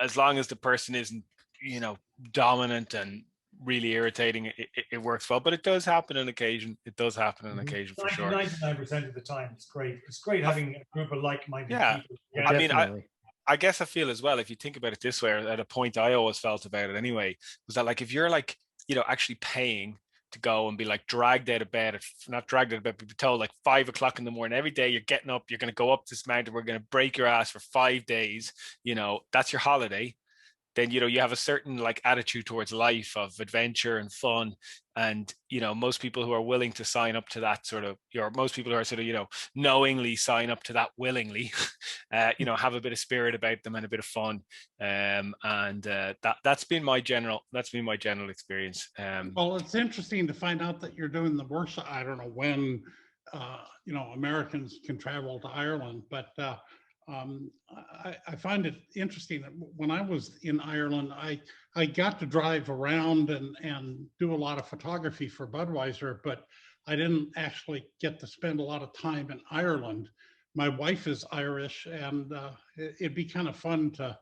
as long as the person isn't, you know, dominant and really irritating, it works well. But it does happen on occasion. It does happen on Mhm. occasion for sure. 99% of the time, it's great. It's great having a group of like-minded Yeah. people. I mean, Definitely. I guess I feel as well, if you think about it this way, or at a point I always felt about it anyway, was that like if you're like, actually paying to go and be like dragged out of bed, not dragged out of bed, but be told like 5 o'clock in the morning, every day you're getting up, you're going to go up this mountain, we're going to break your ass for 5 days, that's your holiday. Then you have a certain like attitude towards life of adventure and fun, and most people who are willing to sign up to that sort of, most people who are sort of knowingly sign up to that willingly, have a bit of spirit about them and a bit of fun, and that's been my general experience. Well, it's interesting to find out that you're doing the workshop. I don't know when Americans can travel to Ireland, but I find it interesting that when I was in Ireland, I got to drive around and do a lot of photography for Budweiser, but I didn't actually get to spend a lot of time in Ireland. My wife is Irish, and it'd be kind of fun to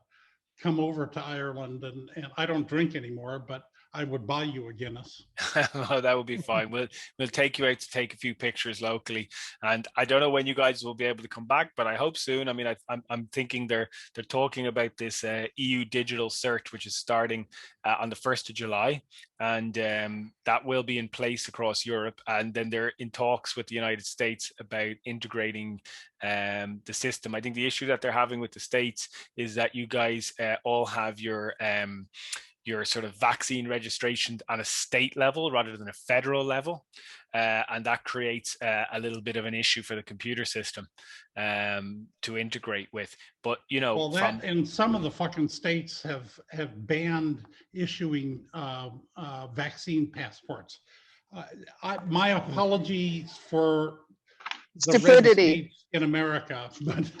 come over to Ireland, and I don't drink anymore, but I would buy you a Guinness. Oh, that would be fine. We'll take you out to take a few pictures locally, and I don't know when you guys will be able to come back, but I hope soon. I mean, I'm thinking they're talking about this EU digital cert, which is starting on the 1st of July, and that will be in place across Europe. And then they're in talks with the United States about integrating the system. I think the issue that they're having with the States is that you guys all have your sort of vaccine registration on a state level rather than a federal level. And that creates a little bit of an issue for the computer system to integrate with. But, well, and some of the fucking states have banned issuing vaccine passports. My apologies for the red states in America, but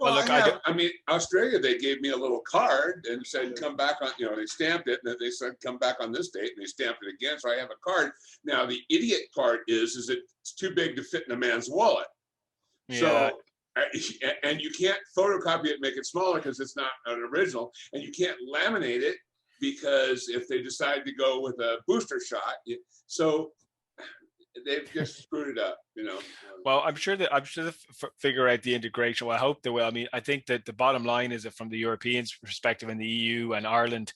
well, look, I mean, Australia, they gave me a little card and said, come back on, they stamped it, and then they said, come back on this date, and they stamped it again. So I have a card. Now, the idiot part is it's too big to fit in a man's wallet. Yeah. So, and you can't photocopy it, make it smaller because it's not an original, and you can't laminate it because if they decide to go with a booster shot, so they've just screwed it up, Well, I'm sure they figure out the integration. Well, I hope they will. I mean, I think that the bottom line is that from the Europeans' perspective and the EU and Ireland,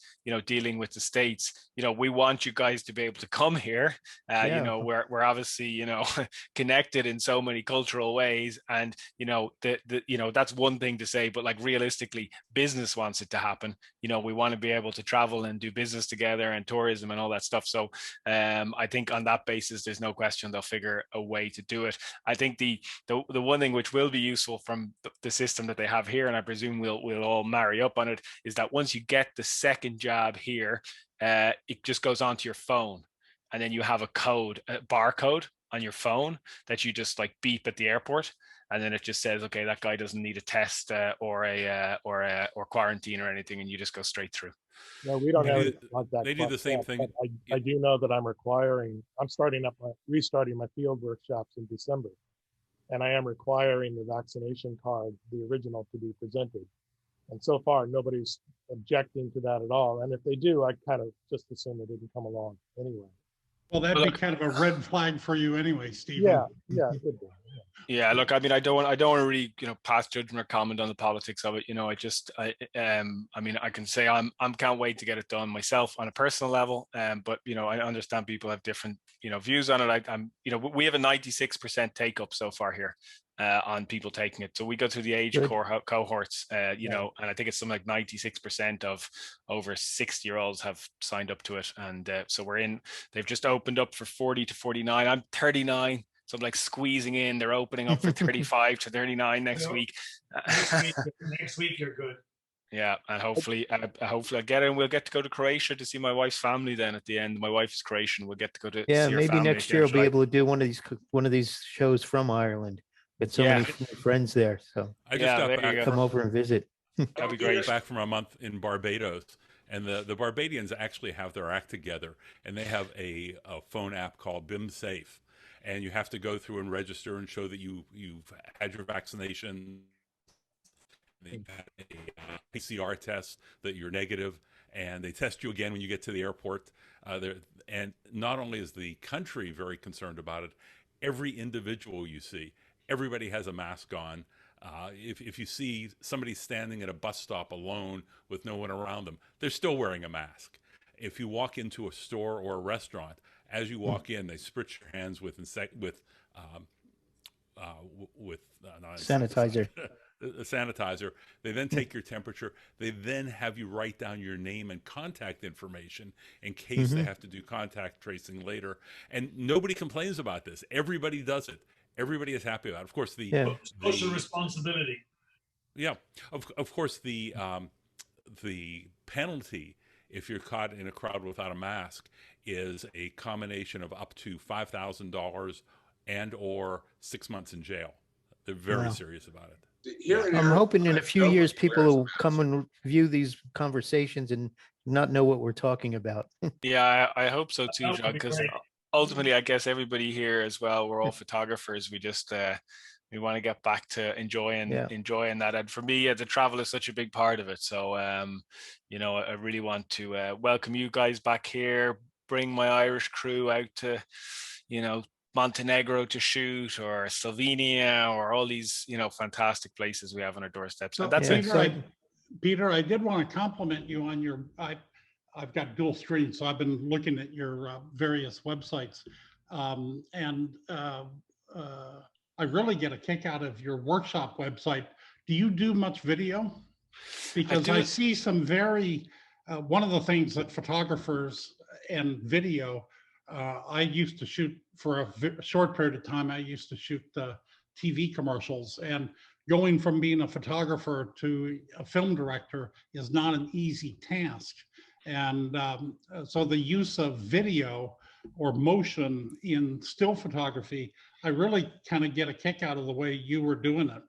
dealing with the States, we want you guys to be able to come here. We're obviously, connected in so many cultural ways, and that's one thing to say, but like realistically, business wants it to happen. We want to be able to travel and do business together and tourism and all that stuff. So, I think on that basis, there's no question they'll figure a way to do it. I think the one thing which will be useful from the system that they have here, and I presume we'll all marry up on it, is that once you get the second jab here, it just goes onto your phone, and then you have a barcode on your phone that you just like beep at the airport, and then it just says, okay, that guy doesn't need a test or quarantine or anything, and you just go straight through. No, we don't have that. They do the same thing. I do know that I'm restarting my field workshops in December, and I am requiring the vaccination card, the original, to be presented. And so far, nobody's objecting to that at all. And if they do, I kind of just assume they didn't come along anyway. Well, that'd be kind of a red flag for you anyway, Stephen. Yeah, it would be. Yeah, look, I mean, I don't want to really, pass judgment or comment on the politics of it. I mean, I can say I'm can't wait to get it done myself on a personal level. But I understand people have different, views on it. We have a 96% take up so far here on people taking it. So we go through the age cohorts, and I think it's something like 96% of over 60-year-olds have signed up to it. And so they've just opened up for 40 to 49. I'm 39. So I'm like squeezing in. They're opening up for 35 to 39 next week. Next week you're good. Yeah, and hopefully I get it, and we'll get to go to Croatia to see my wife's family. Then at the end, my wife is Croatian. We'll get to go to see her maybe family next year we'll be able to do one of these shows from Ireland. Get so many friends there. So I just got back. Come over and visit. That'd be great. Back from a month in Barbados, and the Barbadians actually have their act together, and they have a phone app called BIM Safe. And you have to go through and register and show that you've had your vaccination, They've had a PCR test that you're negative, and they test you again when you get to the airport. And not only is the country very concerned about it, every individual you see, everybody has a mask on. If you see somebody standing at a bus stop alone with no one around them, they're still wearing a mask. If you walk into a store or a restaurant, as you walk in, they spritz your hands with sanitizer. A sanitizer. They then take your temperature. They then have you write down your name and contact information in case they have to do contact tracing later. And nobody complains about this. Everybody does it. Everybody is happy about it. Of course, the social responsibility. Yeah, of course, the penalty if you're caught in a crowd without a mask is a combination of up to $5,000 and or 6 months in jail. They're very serious about it. I'm hoping in a few years people will come and view these conversations and not know what we're talking about. Yeah, I hope so too, John, because ultimately, I guess everybody here as well, we're all photographers. We just we want to get back to enjoying that. And for me, the travel is such a big part of it. So, you know, I really want to welcome you guys back here, bring my Irish crew out to, you know, Montenegro to shoot, or Slovenia, or all these, you know, fantastic places we have on our doorsteps. So, and that's Peter, I did want to compliment you on your, I've got dual screen, so I've been looking at your various websites. I really get a kick out of your workshop website. Do you do much video? Because I see some very, one of the things that photographers and video, I used to shoot for a short period of time. I used to shoot TV commercials, and going from being a photographer to a film director is not an easy task. And so the use of video or motion in still photography, I really kind of get a kick out of the way you were doing it.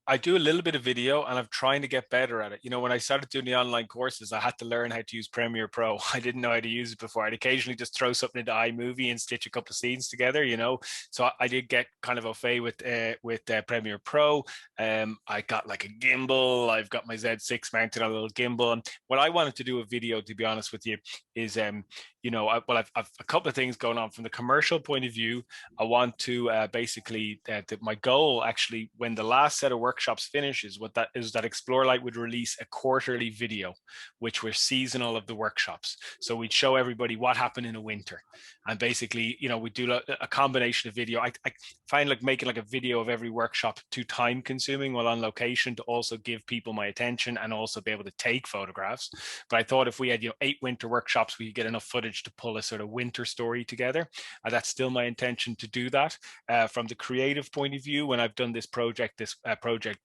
I do a little bit of video, and I'm trying to get better at it. You know, when I started doing the online courses, I had to learn how to use Premiere Pro. I didn't know how to use it before. I'd occasionally just throw something into iMovie and stitch a couple of scenes together, you know. So I did get kind of au fait with Premiere Pro. I got like a gimbal. I've got my Z6 mounted on a little gimbal. And what I wanted to do a video, to be honest with you, is you know, I've a couple of things going on from the commercial point of view. I want to basically, my goal actually, when the last set of workshops finishes, that Explore Light would release a quarterly video, which were seasonal of the workshops. So we'd show everybody what happened in a winter. And basically, you know, we do a combination of video. I find like making like a video of every workshop too time consuming while on location to also give people my attention and also be able to take photographs. But I thought if we had, you know, 8 winter workshops, we could get enough footage to pull a sort of winter story together. That's still my intention to do that. From the creative point of view, when I've done this project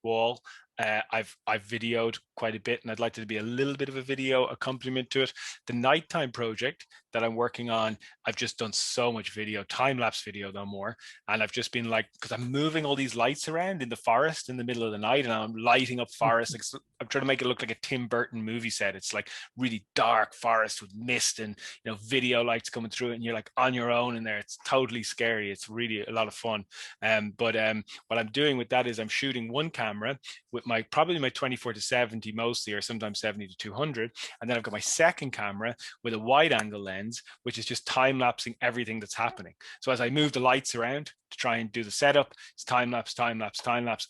wall, I've videoed quite a bit, and I'd like to be a little bit of a video accompaniment to it. The nighttime project that I'm working on, I've just done so much video, time-lapse video no more, and I've just been like, because I'm moving all these lights around in the forest in the middle of the night, and I'm lighting up forest. I'm trying to make it look like a Tim Burton movie set. It's like really dark forest with mist and, you know, video lights coming through it, and you're like on your own in there. It's totally scary. It's really a lot of fun. But what I'm doing with that is I'm shooting one camera with probably my 24-70 mostly, or sometimes 70-200, and then I've got my second camera with a wide angle lens, which is just time lapsing everything that's happening. So as I move the lights around to try and do the setup, it's time lapse, and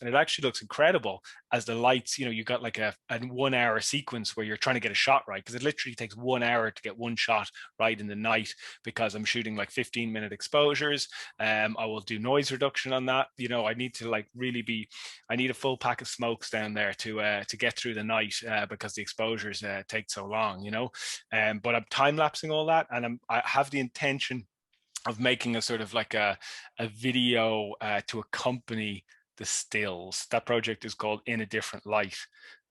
it actually looks incredible as the lights, you know, you got like a 1 hour sequence where you're trying to get a shot right, because it literally takes 1 hour to get one shot right in the night, because I'm shooting like 15-minute exposures. I will do noise reduction on that. You know, I need to like really I need a full pack of smokes down there to get through the night, because the exposures take so long, you know. But I'm time lapsing all that, and I have the intention of making a sort of like a video to accompany the stills. That project is called In a Different Light,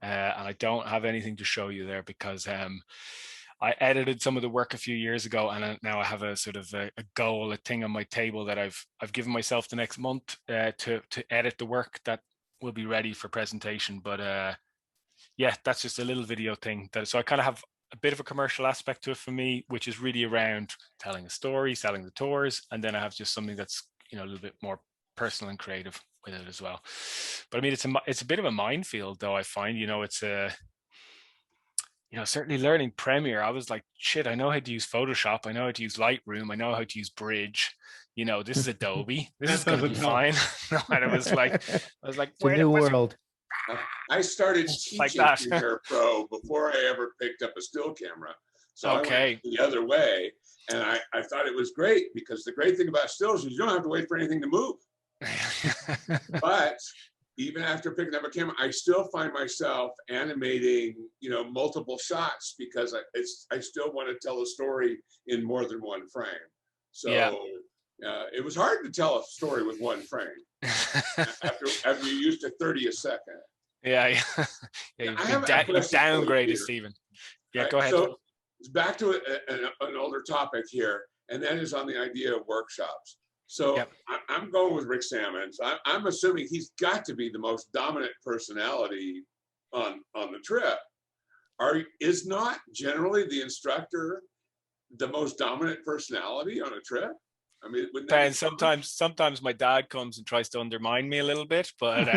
and I don't have anything to show you there because I edited some of the work a few years ago, and now I have a sort of a goal, a thing on my table that I've given myself the next month to edit the work that will be ready for presentation. But yeah, that's just a little video thing. So I kind of have a bit of a commercial aspect to it for me, which is really around telling a story, selling the tours, and then I have just something that's, you know, a little bit more personal and creative. with it as well. But I mean, it's a bit of a minefield, though. I find, it's certainly learning Premiere, I was like, shit, I know how to use Photoshop. I know how to use Lightroom. I know how to use Bridge. This is Adobe. This is going to be fine. And I was like, It's a new world. I started Like teaching that. Premiere Pro before I ever picked up a still camera. So I Okay. went the other way, and I thought it was great, because the great thing about stills is you don't have to wait for anything to move. But even after picking up a camera, I still find myself animating, multiple shots, because I still want to tell a story in more than one frame. So it was hard to tell a story with one frame after you're used to 30 a second. Yeah. You've downgraded, Stephen. Yeah, go ahead. So it's back to an older topic here, and that is on the idea of workshops. So I'm going with Rick Sammons. I'm assuming he's got to be the most dominant personality on the trip. Is not generally the instructor the most dominant personality on a trip? I mean, and sometimes my dad comes and tries to undermine me a little bit, but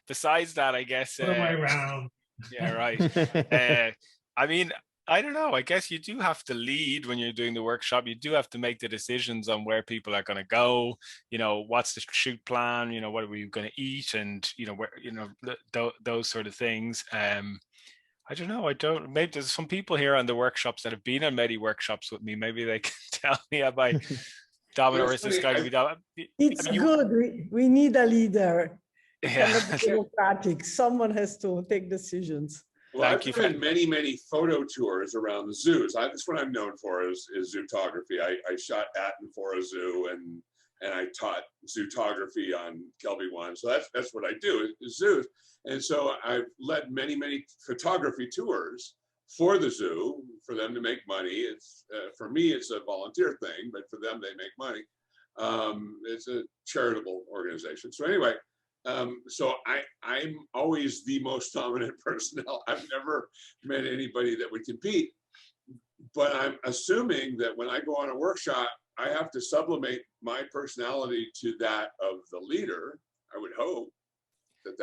besides that, I guess. Put my round. Yeah, right. I mean, I don't know. I guess you do have to lead when you're doing the workshop. You do have to make the decisions on where people are going to go. What's the shoot plan? What are we going to eat, and where those sort of things. I don't know. Maybe there's some people here on the workshops that have been on many workshops with me. Maybe they can tell me, am I dominant, or is this guy to be dominant? It's good. We need a leader. Yeah. Democratic. Someone has to take decisions. Well, I've done many, many photo tours around the zoos. That's what I'm known for is zootography. I shot at and for a zoo, and I taught zootography on Kelby One. So that's what I do is zoos. And so I've led many, many photography tours for the zoo, for them to make money. It's for me, it's a volunteer thing, but for them, they make money. It's a charitable organization. So anyway, so I'm always the most dominant personnel. I've never met anybody that would compete, but I'm assuming that when I go on a workshop, I have to sublimate my personality to that of the leader. I would hope.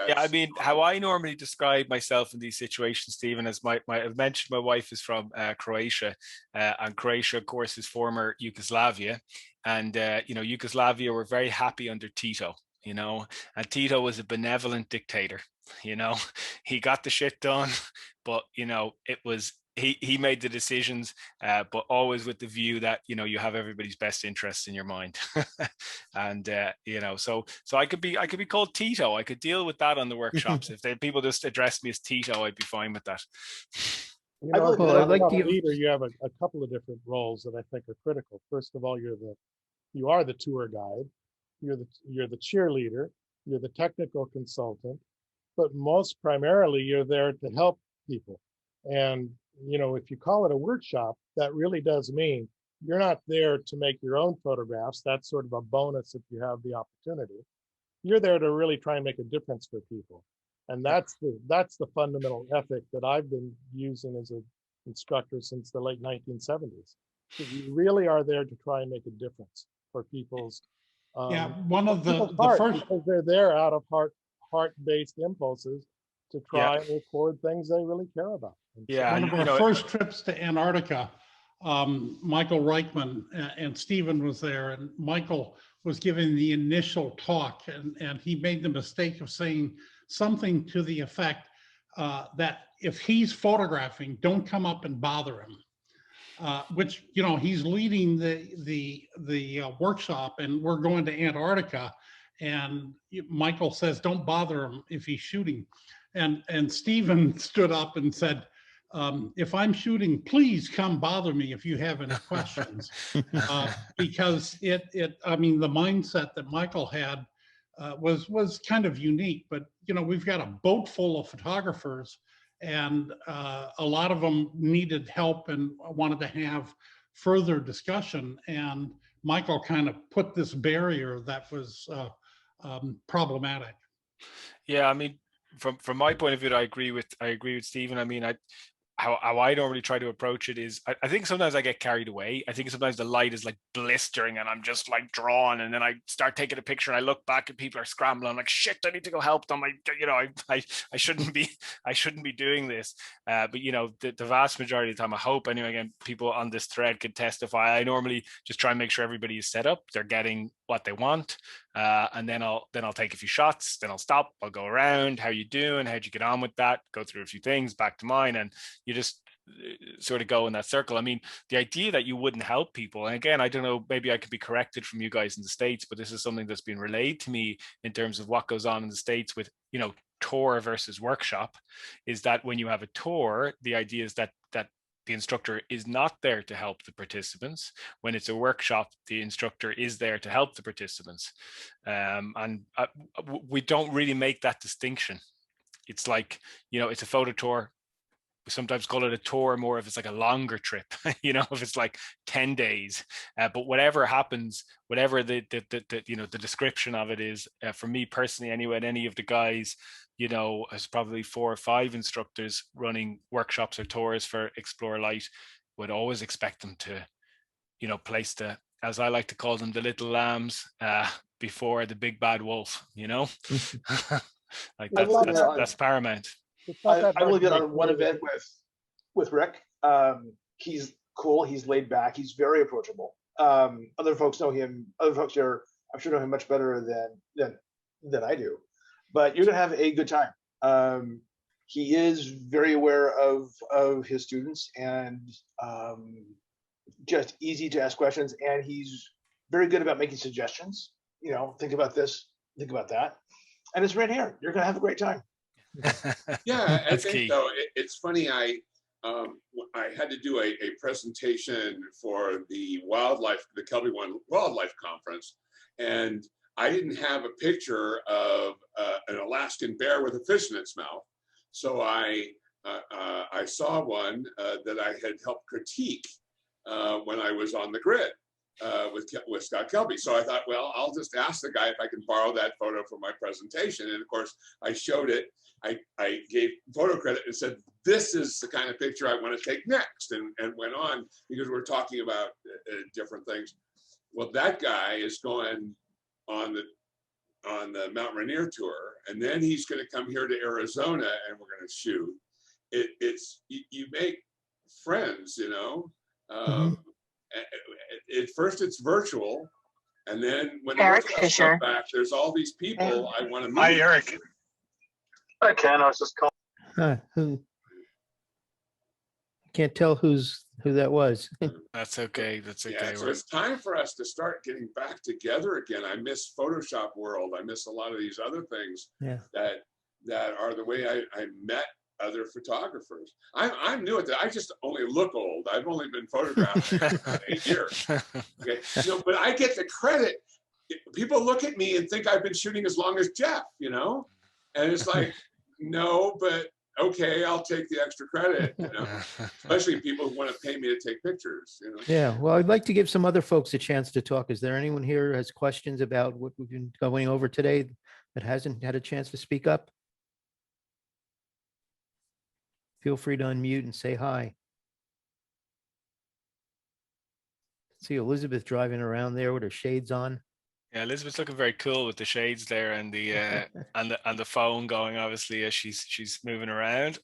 Yeah, I mean, how I normally describe myself in these situations, Stephen, as I've mentioned, my wife is from Croatia, and Croatia, of course, is former Yugoslavia, and Yugoslavia were very happy under Tito. And Tito was a benevolent dictator. He got the shit done, but it was he made the decisions, but always with the view that you have everybody's best interests in your mind. And so I could be called Tito. I could deal with that on the workshops. If people just address me as Tito, I'd be fine with that. As a leader, you have a couple of different roles that I think are critical. First of all, you are the tour guide. You're the cheerleader, you're the technical consultant, but most primarily you're there to help people. And if you call it a workshop, that really does mean you're not there to make your own photographs. That's sort of a bonus if you have the opportunity. You're there to really try and make a difference for people. And that's the fundamental ethic that I've been using as an instructor since the late 1970s. So you really are there to try and make a difference for people's one of the first, because they're there out of heart-based impulses to try and record things they really care about. One of our first trips to Antarctica, Michael Reichman and Stephen was there, and Michael was giving the initial talk, and he made the mistake of saying something to the effect that if he's photographing, don't come up and bother him. Which he's leading the workshop, and we're going to Antarctica, and Michael says don't bother him if he's shooting, and Stephen stood up and said, if I'm shooting, please come bother me if you have any questions. Because I mean, the mindset that Michael had was kind of unique, but we've got a boat full of photographers, and a lot of them needed help and wanted to have further discussion. And Michael kind of put this barrier that was problematic. Yeah, I mean, from my point of view, I agree with Stephen. I mean, how I normally try to approach it is I think sometimes I get carried away. I think sometimes the light is like blistering and I'm just like drawn, and then I start taking a picture and I look back and people are scrambling. I'm like, shit, I need to go help them. I shouldn't be doing this. But the vast majority of the time, I hope anyway, again, people on this thread could testify. I normally just try and make sure everybody is set up, they're getting what they want. And then I'll take a few shots, then I'll stop, I'll go around, how you doing, how'd you get on with that, go through a few things, back to mine, and you just sort of go in that circle. I mean, the idea that you wouldn't help people, and again, I don't know, maybe I could be corrected from you guys in the States, but this is something that's been relayed to me in terms of what goes on in the States with, tour versus workshop, is that when you have a tour, the idea is that the instructor is not there to help the participants. When it's a workshop, the instructor is there to help the participants. And we don't really make that distinction. It's like, it's a photo tour. We sometimes call it a tour more if it's like a longer trip, if it's like 10 days. But whatever happens, whatever the description of it is, for me personally anyway, and any of the guys, as probably 4 or 5 instructors running workshops or tours for Explore Light, would always expect them to, place the, as I like to call them, the little lambs before the big bad wolf, like that's paramount. I only been on one event with Rick. He's cool. He's laid back. He's very approachable. Other folks know him. Other folks here, I'm sure, know him much better than I do. But you're gonna have a good time. He is very aware of his students and just easy to ask questions. And he's very good about making suggestions. Think about this, think about that, and it's right here. You're gonna have a great time. Yeah, I think key. though it's funny. I had to do a presentation for the Kelby One Wildlife Conference, and I didn't have a picture of an Alaskan bear with a fish in its mouth. So I saw one that I had helped critique when I was on the grid with Scott Kelby. So I thought, well, I'll just ask the guy if I can borrow that photo for my presentation. And of course, I showed it. I gave photo credit and said, this is the kind of picture I want to take next, and went on because we're talking about different things. Well, that guy is going on the Mount Rainier tour, and then he's going to come here to Arizona and we're going to shoot. You make friends, At first it's virtual, and then when Eric the Fisher back, there's all these people I want to meet. Hi, Eric. Hi, Ken. I was just calling. Who? Can't tell who that was. That's okay. That's okay. Yeah, so it's time for us to start getting back together again. I miss Photoshop world. I miss a lot of these other things that are the way I met other photographers. I'm new at that. I just only look old. I've only been photographing for 8 years. Okay, but I get the credit. People look at me and think I've been shooting as long as Jeff, and it's like, no, but okay, I'll take the extra credit, especially people who want to pay me to take pictures. Yeah, well, I'd like to give some other folks a chance to talk. Is there anyone here who has questions about what we've been going over today that hasn't had a chance to speak up? Feel free to unmute and say hi. See Elizabeth driving around there with her shades on. Yeah, Elizabeth's looking very cool with the shades there and the and the phone going, obviously, as she's moving around.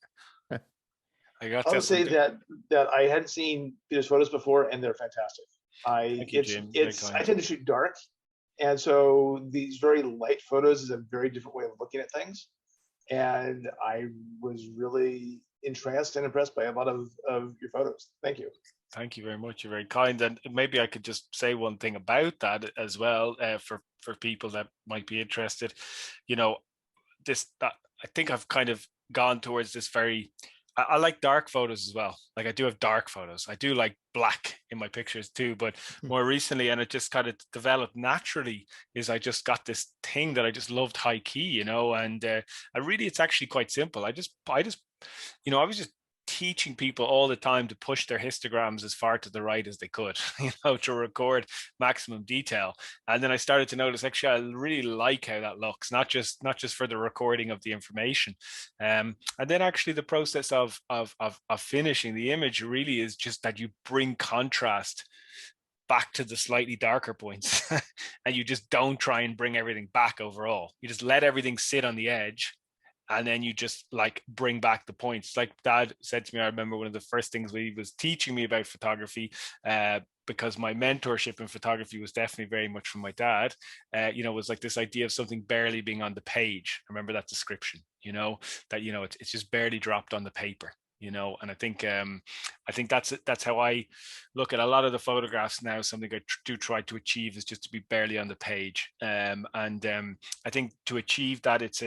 I would say that I hadn't seen Peter's photos before, and they're fantastic. Thank you, Jim. I tend to shoot dark, and so these very light photos is a very different way of looking at things. And I was really entranced and impressed by a lot of your photos. Thank you. Thank you very much. You're very kind. And maybe I could just say one thing about that as well, for people that might be interested. I think I've kind of gone towards this very. I like dark photos as well. Like I do have dark photos. I do like black in my pictures too, but more recently, and it just kind of developed naturally, is I just got this thing that I just loved high key, and I really, it's actually quite simple. I was just teaching people all the time to push their histograms as far to the right as they could, you know, to record maximum detail. And then I started to notice, actually, I really like how that looks, not just for the recording of the information. And then actually the process of finishing the image really is just that you bring contrast back to the slightly darker points and you just don't try and bring everything back overall. You just let everything sit on the edge, and then you just like bring back the points. Like Dad said to me, I remember one of the first things he was teaching me about photography, because my mentorship in photography was definitely very much from my dad, you know, was like this idea of something barely being on the page. I remember that description, you know, that, you know, it's just barely dropped on the paper, you know. And I think that's how I look at a lot of the photographs now. Something I do try to achieve is just to be barely on the page. I think to achieve that, it's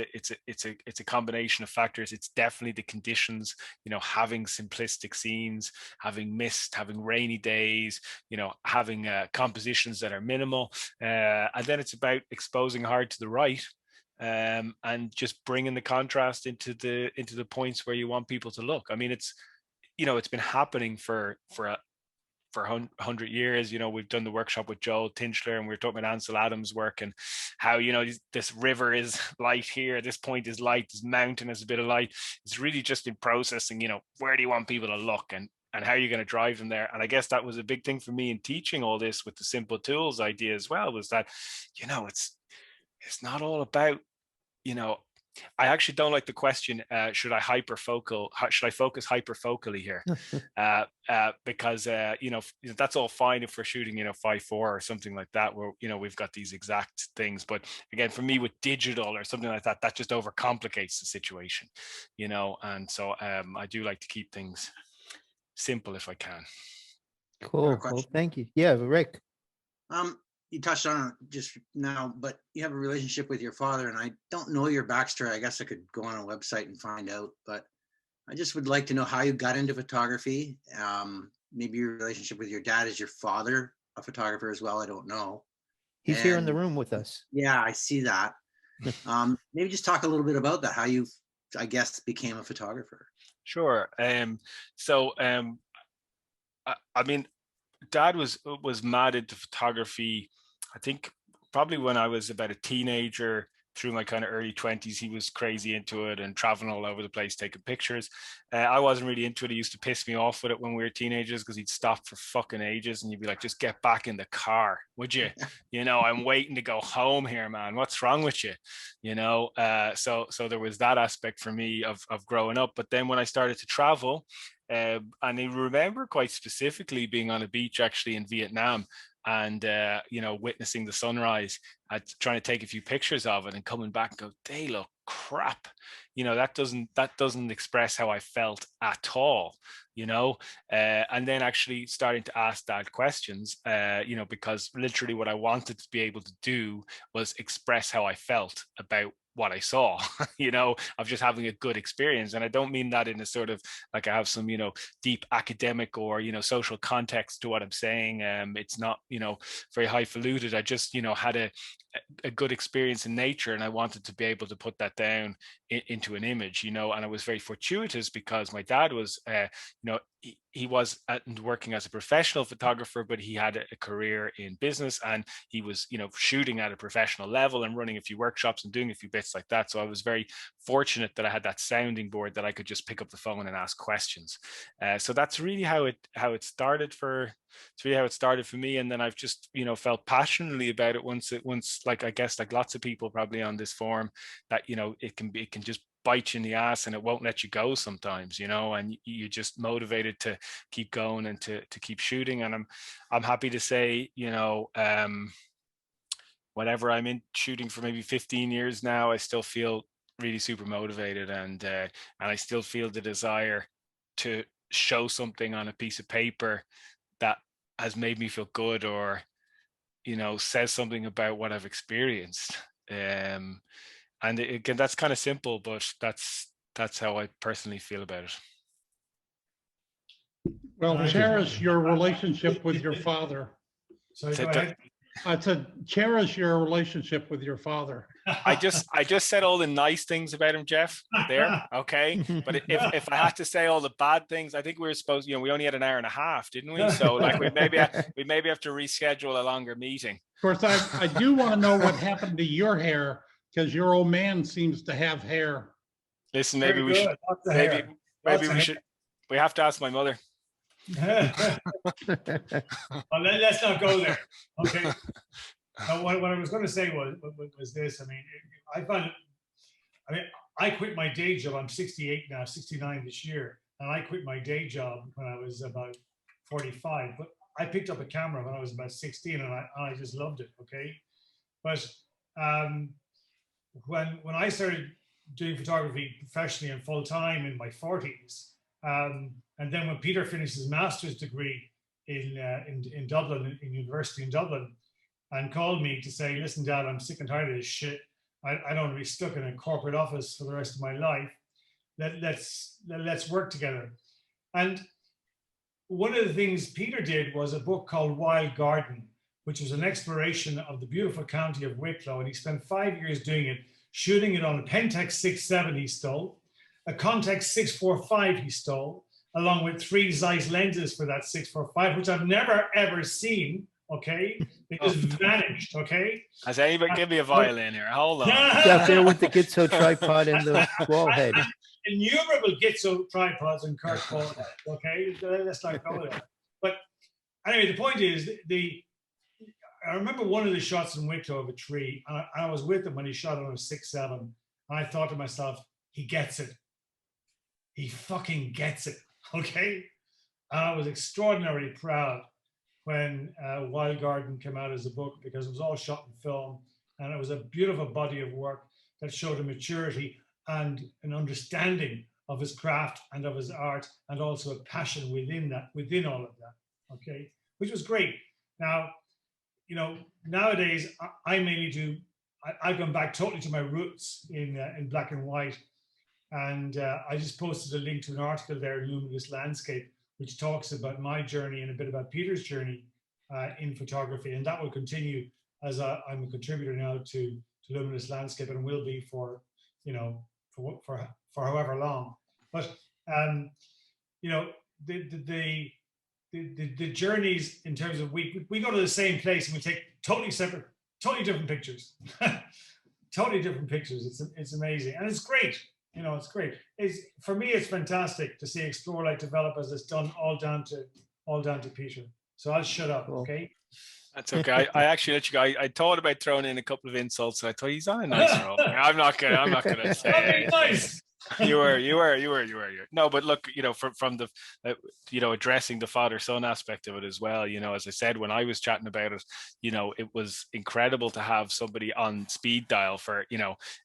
a combination of factors. It's definitely the conditions, you know, having simplistic scenes, having mist, having rainy days, you know, having compositions that are minimal, and then it's about exposing hard to the right, and just bringing the contrast into the points where you want people to look. I mean, it's, you know, it's been happening for 100 years. You know, we've done the workshop with Joel Tinchler, and we were talking about Ansel Adams' work and how, you know, this river is light here, this point is light, this mountain is a bit of light. It's really just in processing, you know, where do you want people to look, and how are you going to drive them there. And I guess that was a big thing for me in teaching all this with the simple tools idea as well, was that, you know, it's not all about, you know, I actually don't like the question, should I focus hyperfocally here? Because, you know, that's all fine if we're shooting, you know, 5.4 or something like that, where, you know, we've got these exact things. But again, for me with digital or something like that, that just overcomplicates the situation, you know. And so I do like to keep things simple if I can. Cool. Well, thank you. Yeah, Rick. You touched on it just now, but you have a relationship with your father, and I don't know your backstory. I guess I could go on a website and find out, but I just would like to know how you got into photography. Maybe your relationship with your dad. Is your father a photographer as well? I don't know. He's here in the room with us. Yeah, I see that. Maybe just talk a little bit about that, how you, I guess, became a photographer. Sure. So I mean, Dad was mad into photography. I think probably when I was about a teenager, through my kind of early 20s, he was crazy into it and traveling all over the place taking pictures. I wasn't really into it. He used to piss me off with it when we were teenagers, because he'd stop for fucking ages and you'd be like, just get back in the car, would you? You know, I'm waiting to go home here, man. What's wrong with you? You know, so there was that aspect for me of growing up. But then when I started to travel, and I remember quite specifically being on a beach actually in Vietnam, and you know, witnessing the sunrise, trying to take a few pictures of it and coming back and go, they look crap. You know, that doesn't express how I felt at all, you know. And then actually starting to ask Dad questions, you know, because literally what I wanted to be able to do was express how I felt about what I saw, you know, of just having a good experience. And I don't mean that in a sort of like I have some, you know, deep academic or, you know, social context to what I'm saying. It's not, you know, very highfalutin. I just, you know, had a good experience in nature, and I wanted to be able to put that down into an image, you know. And it was very fortuitous because my dad was, you know, he was working as a professional photographer, but he had a career in business, and he was, you know, shooting at a professional level and running a few workshops and doing a few bits like that. So I was very fortunate that I had that sounding board that I could just pick up the phone and ask questions. So that's really how it started for me. And then I've just, you know, felt passionately about it once like, I guess like lots of people probably on this forum, that, you know, it can just bite you in the ass and it won't let you go sometimes, you know, and you're just motivated to keep going and to keep shooting. And I'm happy to say, you know, whenever I'm in shooting for maybe 15 years now, I still feel really super motivated, and I still feel the desire to show something on a piece of paper that has made me feel good, or, you know, says something about what I've experienced. And again, that's kind of simple, but that's how I personally feel about it. Well, cherish your relationship with your father. Sorry, go ahead. To cherish your relationship with your father. I just said all the nice things about him, Jeff, there. Okay. But if I had to say all the bad things, I think we were supposed, we only had an hour and a half, didn't we? So like we maybe have to reschedule a longer meeting. Of course, I do want to know what happened to your hair, because your old man seems to have hair. Listen, maybe we should, we have to ask my mother. Well, let's not go there. Okay. What I was going to say was this. I mean, I quit my day job. I'm 68 now, 69 this year, and I quit my day job when I was about 45. But I picked up a camera when I was about 16, and I just loved it. Okay, but when I started doing photography professionally and full time in my 40s, and then when Peter finished his master's degree in Dublin, in university in Dublin, and called me to say, listen, Dad, I'm sick and tired of this shit. I don't want to be stuck in a corporate office for the rest of my life. Let's work together. And one of the things Peter did was a book called Wild Garden, which was an exploration of the beautiful county of Wicklow. And he spent 5 years doing it, shooting it on a Pentax 6.7 he stole, a Contax 645 he stole, along with 3 Zeiss lenses for that 645, which I've never, ever seen. Okay, they just vanished. Okay, has anybody give me a violin here? Hold on. Out there with the Gitzo tripod and the wall head. Innumerable Gitzo tripods and Kurt ball heads. Okay, let's not go there. But anyway, the point is, I remember one of the shots in Wicklow of a tree, and I was with him when he shot on a 6.7, and I thought to myself, he gets it. He fucking gets it. Okay, and I was extraordinarily proud when Wild Garden came out as a book, because it was all shot in film, and it was a beautiful body of work that showed a maturity and an understanding of his craft and of his art, and also a passion within all of that. Okay, which was great. Now, nowadays I mainly do. I've gone back totally to my roots in black and white, and I just posted a link to an article there, Luminous Landscape, which talks about my journey and a bit about Peter's journey in photography, and that will continue as I'm a contributor now to Luminous Landscape, and will be for however long. But the journeys in terms of we go to the same place and we take totally separate, totally different pictures, totally different pictures. It's amazing, and it's great. It's great. For me, it's fantastic to see Explore Light develop as it's done, all down to Peter. So I'll shut up, okay? That's okay. I actually let you go. I thought about throwing in a couple of insults. I thought he's on a nice roll. I'm not gonna say it. Nice. You were. No, but look, from the, addressing the father-son aspect of it as well. As I said, when I was chatting about it, it was incredible to have somebody on speed dial for,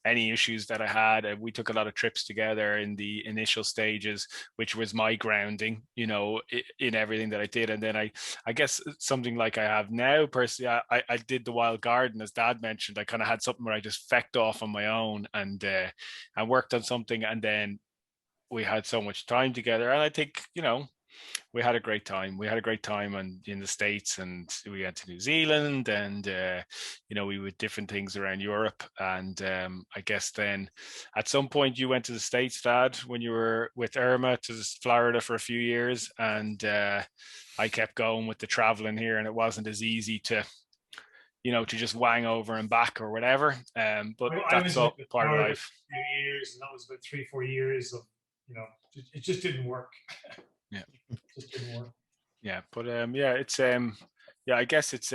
any issues that I had. And we took a lot of trips together in the initial stages, which was my grounding, in everything that I did. And then I guess something like I have now personally, I did the Wild Garden, as Dad mentioned. I kind of had something where I just fecked off on my own and I worked on something. And then we had so much time together, and I think we had a great time. We had a great time in the States, and we went to New Zealand, and we did different things around Europe. And I guess then at some point you went to the States, Dad, when you were with Irma, to Florida for a few years, and I kept going with the traveling here, and it wasn't as easy to to just wang over and back or whatever. But that's all part of life. 2 years, and that was about 3-4 years of, it just didn't work. Yeah. It just didn't work. Yeah. But it's I guess is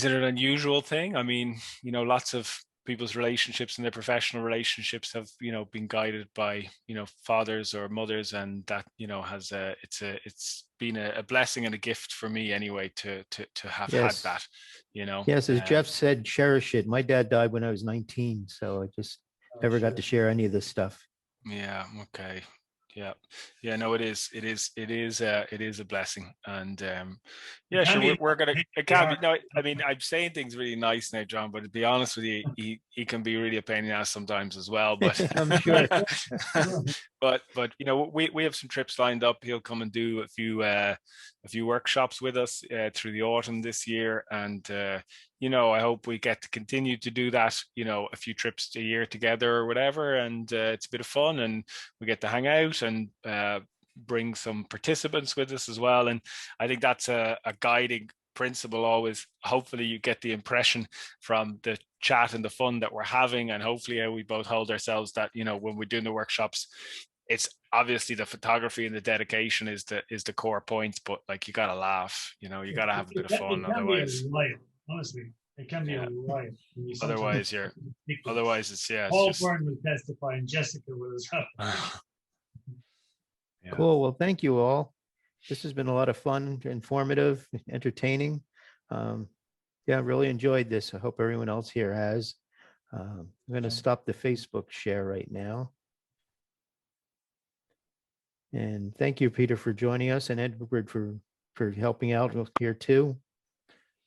it an unusual thing? I mean, lots of people's relationships and their professional relationships have, been guided by, fathers or mothers, and that, has it's been a blessing and a gift for me anyway to have had that, Yes, as Jeff said, cherish it. My dad died when I was 19, so I just never got to share any of this stuff. Yeah. Okay. yeah. No, it is a blessing, and yeah, sure. We're gonna. It can be. No, I mean, I'm saying things really nice now, John. But to be honest with you, he can be really a pain in the ass sometimes as well. But I'm sure. but you know, we have some trips lined up. He'll come and do a few workshops with us through the autumn this year, and you know, I hope we get to continue to do that. You know, a few trips a year together or whatever, and it's a bit of fun, and we get to hang out and bring some participants with us as well. And I think that's a guiding principle always. Hopefully you get the impression from the chat and the fun that we're having, and hopefully how we both hold ourselves, that, you know, when we're doing the workshops, it's obviously the photography and the dedication is the core point, but like, you gotta laugh, you know, you gotta have a bit of fun, otherwise honestly, it can be a riot. Otherwise it's Paul Byrne will testify, and Jessica will as well. Yeah. Cool. Well, thank you all. This has been a lot of fun, informative, entertaining. Yeah, really enjoyed this. I hope everyone else here has. I'm going to stop the Facebook share right now. And thank you, Peter, for joining us, and Edward for helping out here too.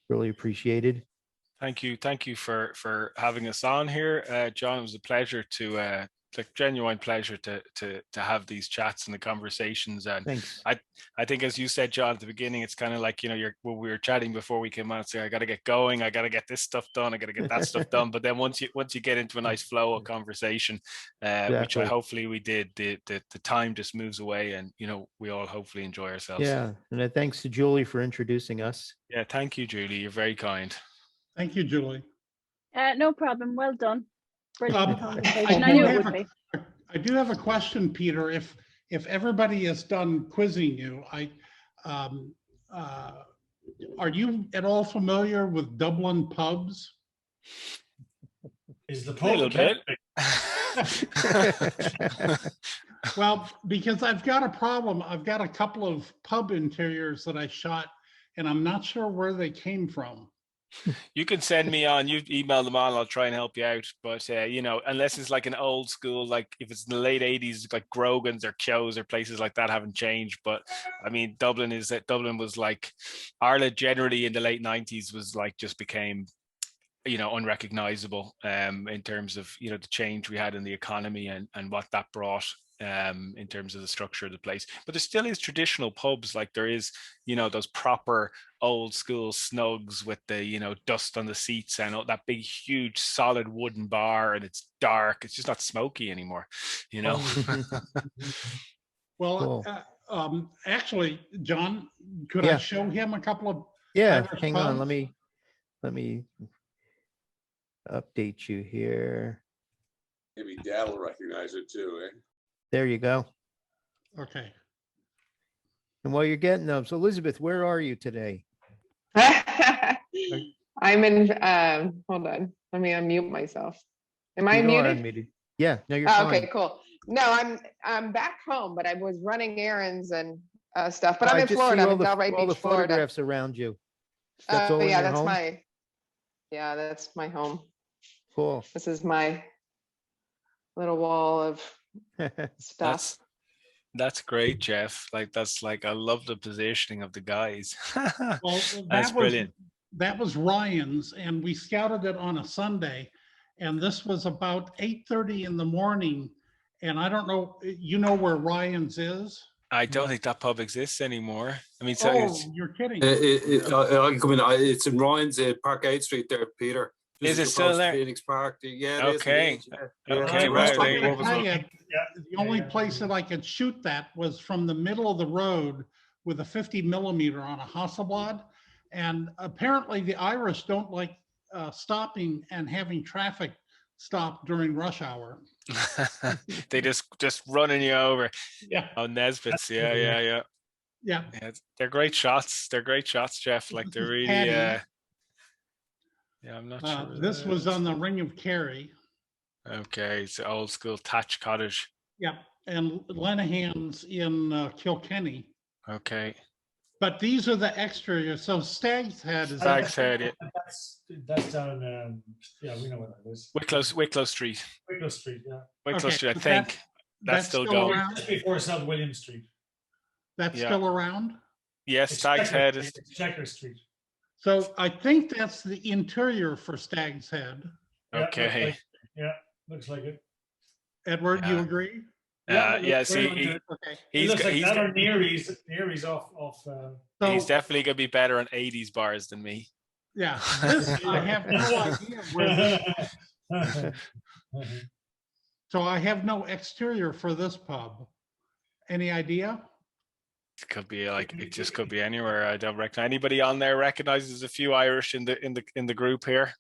Really appreciated. Thank you for having us on here, John. It was a pleasure to like genuine pleasure to have these chats and the conversations. And thanks. I think, as you said, John, at the beginning, it's kind of like, you know, when we were chatting before we came on, saying, I got to get going, I got to get this stuff done, I got to get that stuff done. But then once you get into a nice flow of conversation, which hopefully we did, the time just moves away, and, you know, we all hopefully enjoy ourselves. Yeah, and thanks to Julie for introducing us. Yeah, thank you, Julie. You're very kind. Thank you, Julie. No problem. Well done. Brilliant conversation. I knew it would be. I do have a question, Peter. If everybody is done quizzing you, are you at all familiar with Dublin pubs? Is the Pope Well, because I've got a problem. I've got a couple of pub interiors that I shot, and I'm not sure where they came from. You can send me on, you email them on, I'll try and help you out. But you know, unless it's like an old school, like if it's in the late 80s, like Grogan's or Kyo's or places like that haven't changed. But I mean, Dublin was like, Ireland generally in the late 90s was like, just became, you know, unrecognizable in terms of, you know, the change we had in the economy and what that brought in terms of the structure of the place. But there still is traditional pubs, like there is, you know, those proper old school snugs with the, you know, dust on the seats and all that big huge solid wooden bar, and it's dark, it's just not smoky anymore, you know. Well, cool. Actually, John, could I show him a couple of hang pubs? On, let me update you here. Maybe Dad will recognize it too, eh? There you go. Okay. And while you're getting them, so Elizabeth, where are you today? I'm in, hold on, let me unmute myself. Am I unmuted? Yeah, no, you're fine. Okay, cool. No, I'm back home, but I was running errands and stuff, but I'm in Florida. I'm in Delray Beach, all the Florida. Photographs around you. That's my home. Cool. This is my little wall of stuff. That's great, Jeff. Like, that's like, I love the positioning of the guys. Well, that's brilliant. That was Ryan's, and we scouted it on a Sunday, and this was about 8:30 in the morning. And I don't know, you know where Ryan's is? I don't think that pub exists anymore. I mean, so you're kidding. I come in. It's in Ryan's, Park 8 Street there, Peter. Is it still there? Phoenix Park. Yeah. Okay. Okay. The only place that I could shoot that was from the middle of the road with a 50mm on a Hasselblad. And apparently the Irish don't like stopping and having traffic stop during rush hour. They just running you over. Yeah. On Nesbitt's. Yeah. They're great shots. They're great shots, Jeff. Like, they're really. Yeah, I'm not sure. This was on the Ring of Kerry. Okay, it's an old school thatch cottage. Yeah, and Lenahan's in Kilkenny. Okay. But these are the exteriors. So Stag's Head is. Stag's Head. Yeah. That's down. Yeah, we know where that is. Wicklow Street. Wicklow Street. Yeah. Wicklow Street, I think. That's still going. around? Just before South William Street. That's still around? Yes, Stag's Head is Checker Street. So I think that's the interior for Stag's Head. okay. Looks like it. Edward, you agree? See, he's Neary's off. He's definitely gonna be better on 80s bars than me. Yeah, I have no idea where this. So I have no exterior for this pub. Any idea? It could be it just could be anywhere. I don't reckon anybody on there recognizes a few Irish in the group here,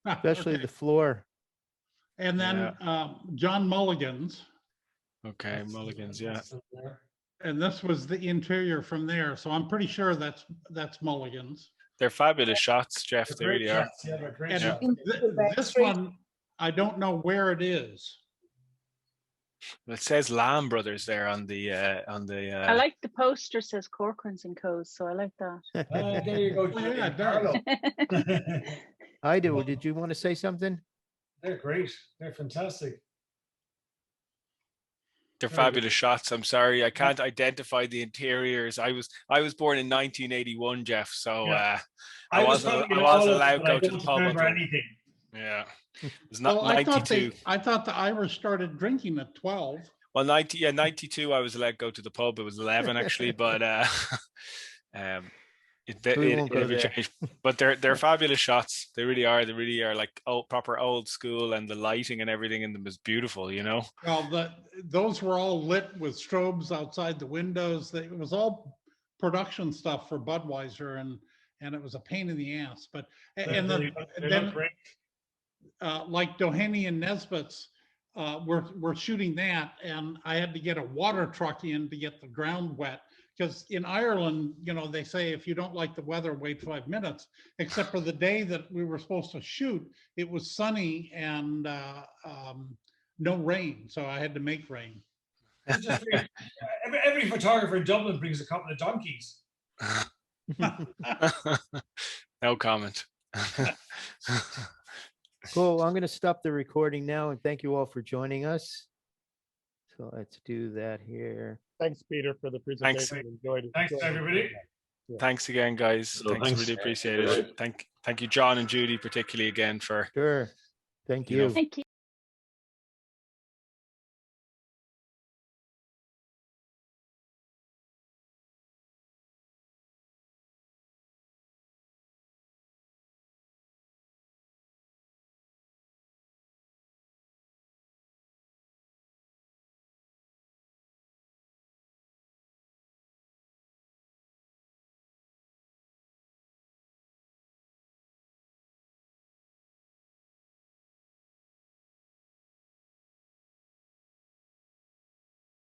especially the floor. And then John Mulligan's. Okay, Mulligan's, yeah. And this was the interior from there, so I'm pretty sure that's Mulligan's. They're fabulous shots, Jeff. They really are. Yeah, they're great And shots. this one, I don't know where it is. It says Lamb Brothers there on the. I like the poster says Corcoran's and Co's, so I like that. There you go. Yeah, Darrell. I do. Did you want to say something? They're great. They're fantastic. They're fabulous shots. I'm sorry, I can't identify the interiors. I was born in 1981, Jeff. So I wasn't allowed to go to the pub. Anything. Yeah, it's not well, 92. I thought the Irish started drinking at 12. Well, 92. I was allowed to go to the pub. It was 11 actually, but it changed. But they're fabulous shots. They really are. They really are like proper old school, and the lighting and everything in them is beautiful. You know. Well, those were all lit with strobes outside the windows. It was all production stuff for Budweiser, and it was a pain in the ass. But then like Doheny and Nesbitt's, we're shooting that, and I had to get a water truck in to get the ground wet. Because in Ireland, they say if you don't like the weather, wait 5 minutes. Except for the day that we were supposed to shoot, it was sunny and no rain, so I had to make rain. Every photographer in Dublin brings a couple of donkeys. No comment. Cool. I'm going to stop the recording now, and thank you all for joining us. So let's do that here. Thanks, Peter, for the presentation. Thanks. Enjoyed it. Thanks, everybody. Yeah. Thanks again, guys. Thanks. Really appreciate it. Thank you, John and Judy, particularly again for. Sure. Thank you. Thank you.